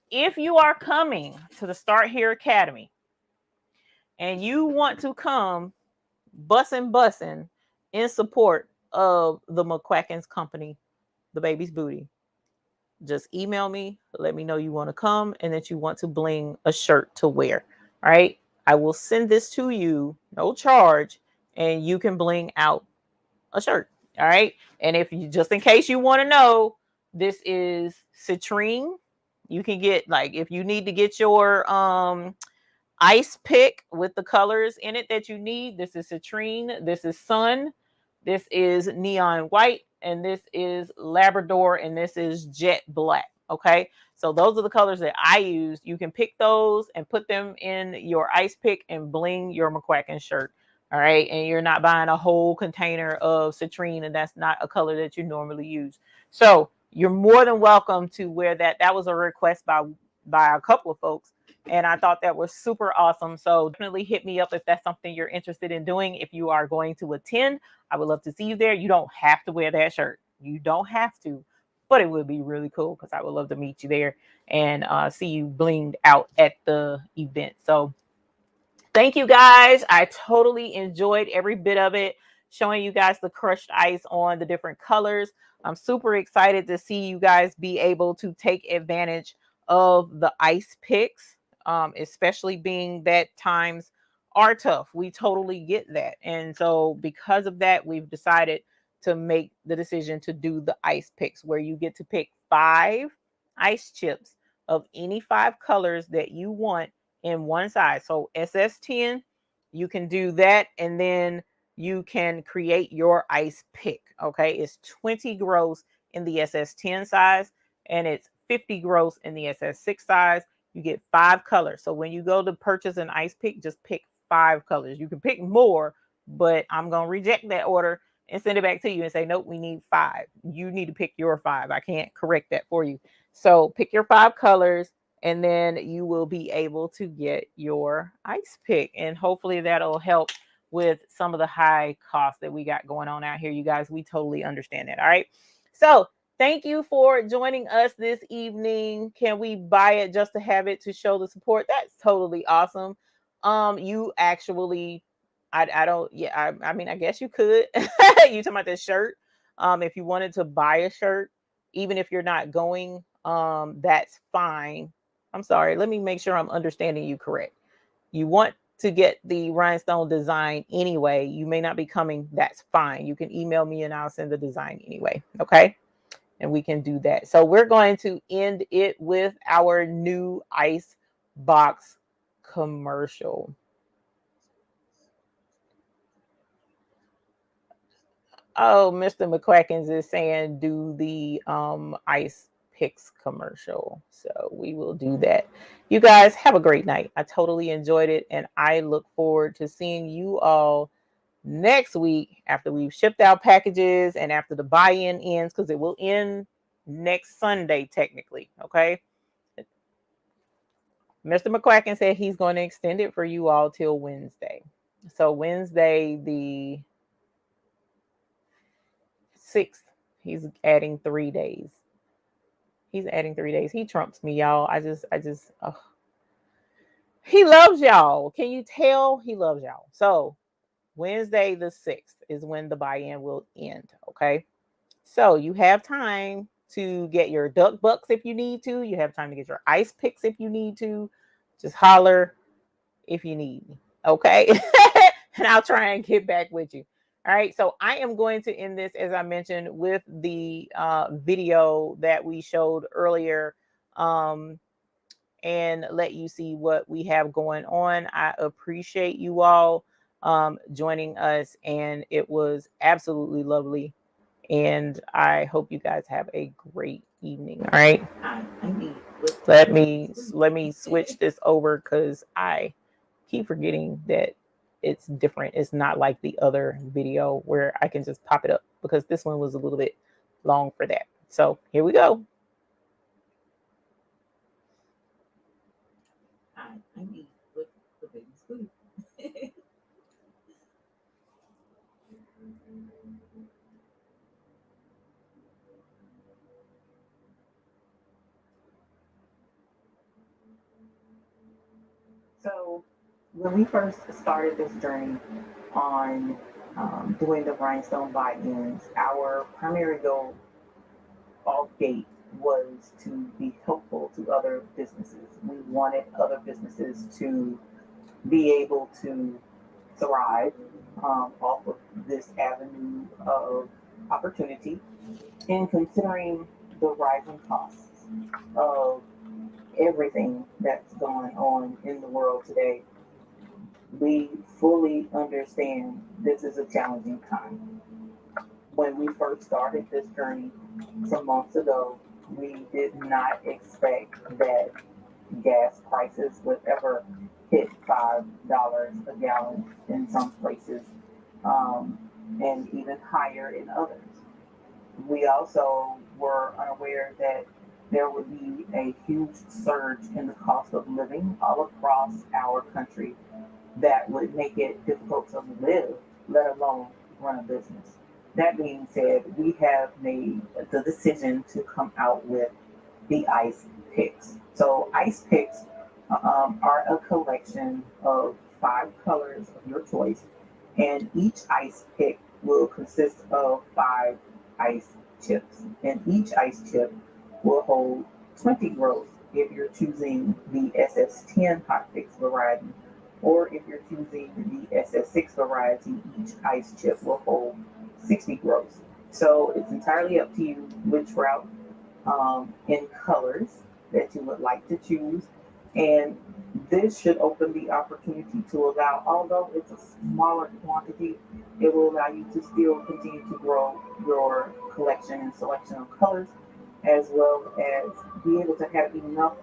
if you are coming to the Start Here Academy and you want to come bussin' in support of the McQuackens company, the baby's booty, just email me, let me know you want to come and that you want to bling a shirt to wear. All right. I will send this to you, no charge, and you can bling out a shirt. All right. And if you, just in case you want to know, this is citrine. You can get, like, if you need to get your ice pick with the colors in it that you need, this is citrine, this is sun, this is neon white, and this is Labrador, and this is jet black. Okay. So those are the colors that I use. You can pick those and put them in your ice pick and bling your McQuacken shirt. All right. And you're not buying a whole container of citrine, and that's not a color that you normally use. So you're more than welcome to wear that. That was a request by a couple of folks, and I thought that was super awesome. So definitely hit me up if that's something you're interested in doing. If you are going to attend, I would love to see you there. You don't have to wear that shirt. You don't have to, but it would be really cool because I would love to meet you there and see you blinged out at the event. So thank you guys. I totally enjoyed every bit of it, showing you guys the crushed ice on the different colors. I'm super excited to see you guys be able to take advantage of the ice picks, especially being that times are tough. We totally get that. And so because of that, we've decided to make the decision to do the ice picks, where you get to pick 5 ice chips of any 5 colors that you want in one size. So SS10, you can do that, and then you can create your ice pick. Okay, it's 20 gross in the SS10 size, and it's 50 gross in the SS6 size. You get 5 colors. So when you go to purchase an ice pick, just pick 5 colors. You can pick more, but I'm going to reject that order and send it back to you and say, nope, we need 5. You need to pick your 5. I can't correct that for you. So pick your 5 colors, and then you will be able to get your ice pick. And hopefully that'll help with some of the high costs that we got going on out here. You guys, we totally understand that. All right. So thank you for joining us this evening. Can we buy it just to have it to show the support? That's totally awesome. You actually, I don't, yeah, I mean, I guess you could. You talking about this shirt? If you wanted to buy a shirt, even if you're not going, that's fine. I'm sorry. Let me make sure I'm understanding you correct. You want to get the rhinestone design anyway. You may not be coming. That's fine. You can email me and I'll send the design anyway. Okay. And we can do that. So we're going to end it with our new ice box commercial. Oh, Mr. McQuackins is saying do the ice picks commercial. So we will do that. You guys have a great night. I totally enjoyed it. And I look forward to seeing you all next week after we've shipped out packages and after the buy-in ends, because it will end next Sunday technically. Okay. Mr. McQuacken said he's going to extend it for you all till Wednesday. So Wednesday the 6th, he's adding 3 days. He's adding 3 days. He trumps me, y'all. I just, he loves y'all. Can you tell? He loves y'all. So Wednesday the 6th is when the buy-in will end. Okay. So you have time to get your duck bucks if you need to. You have time to get your ice picks if you need to. Just holler if you need me. Okay. And I'll try and get back with you. All right. So I am going to end this, as I mentioned, with the video that we showed earlier, and let you see what we have going on. I appreciate you all joining us, and it was absolutely lovely. And I hope you guys have a great evening. All right. Let me switch this over because I keep forgetting that it's different. It's not like the other video where I can just pop it up, because this one was a little bit long for that. So here we go. I need with the baby's food. So when we first started this journey on doing the rhinestone buy-ins, our primary goal off gate was to be helpful to other businesses. We wanted other businesses to be able to thrive off of this avenue of opportunity, in considering the rising costs of everything that's going on in the world today. We fully understand this is a challenging time. When we first started this journey some months ago, we did not expect that gas prices would ever hit $5 a gallon in some places, and even higher in others. We also were unaware that there would be a huge surge in the cost of living all across our country that would make it difficult to live, let alone run a business. That being said, we have made the decision to come out with the ice picks. So ice picks are a collection of 5 colors of your choice, and each ice pick will consist of 5 ice chips, and each ice chip will hold 20 gross if you're choosing the SS10 hot fix variety, or if you're choosing the SS6 variety, each ice chip will hold 60 gross. So it's entirely up to you which route in colors that you would like to choose. And this should open the opportunity to allow, although it's a smaller quantity, it will allow you to still continue to grow your collection and selection of colors, as well as be able to have enough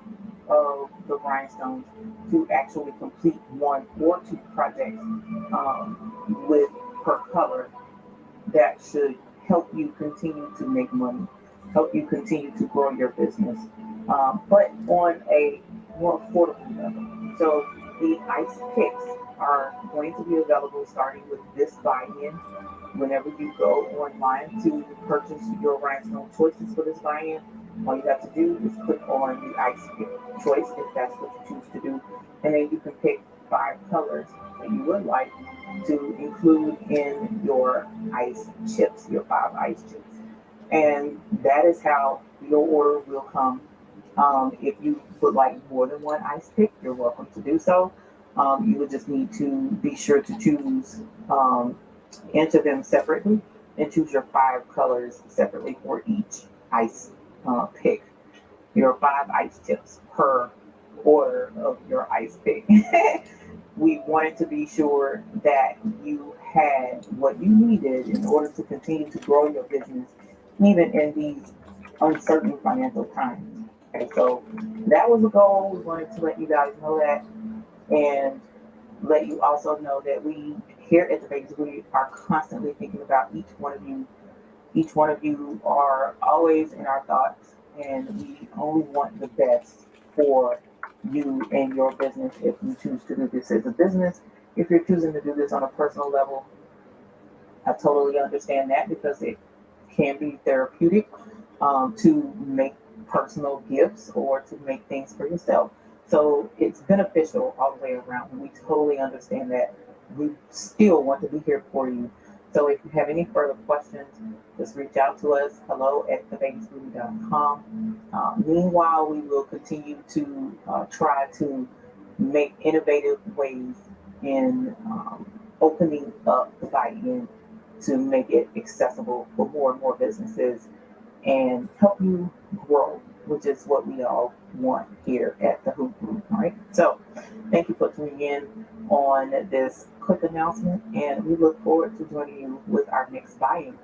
of the rhinestones to actually complete 1 or 2 projects with per color that that should help you continue to make money, help you continue to grow your business, but on a more affordable level. So the ice picks are going to be available starting with this buy-in. Whenever you go online to purchase your rhinestone choices for this buy-in, all you have to do is click on the ice pick choice if that's what you choose to do, and then you can pick 5 colors that you would like to include in your ice chips, your 5 ice chips. And that is how your order will come. If you would like more than one ice pick, you're welcome to do so. You would just need to be sure to choose, enter them separately, and choose your 5 colors separately for each ice pick. Your 5 ice chips per order of your ice pick. We wanted to be sure that you had what you needed in order to continue to grow your business, even in these uncertain financial times. Okay, so that was a goal. We wanted to let you guys know that, and let you also know that we here at the Vegas we are constantly thinking about each one of you. Each one of you are always in our thoughts, and we only want the best for you and your business if you choose to do this as a business. If you're choosing to do this on a personal level, I totally understand that because it can be therapeutic to make personal gifts or to make things for yourself. So it's beneficial all the way around. We totally understand that. We still want to be here for you. So if you have any further questions, just reach out to us, hello@thevegasbooty.com. Meanwhile, we will continue to try to make innovative ways in opening up the buy-in to make it accessible for more and more businesses and help you grow, which is what we all want here at the Hoop Group. All right. So thank you for tuning in on this quick announcement, and we look forward to joining you with our next buy-in.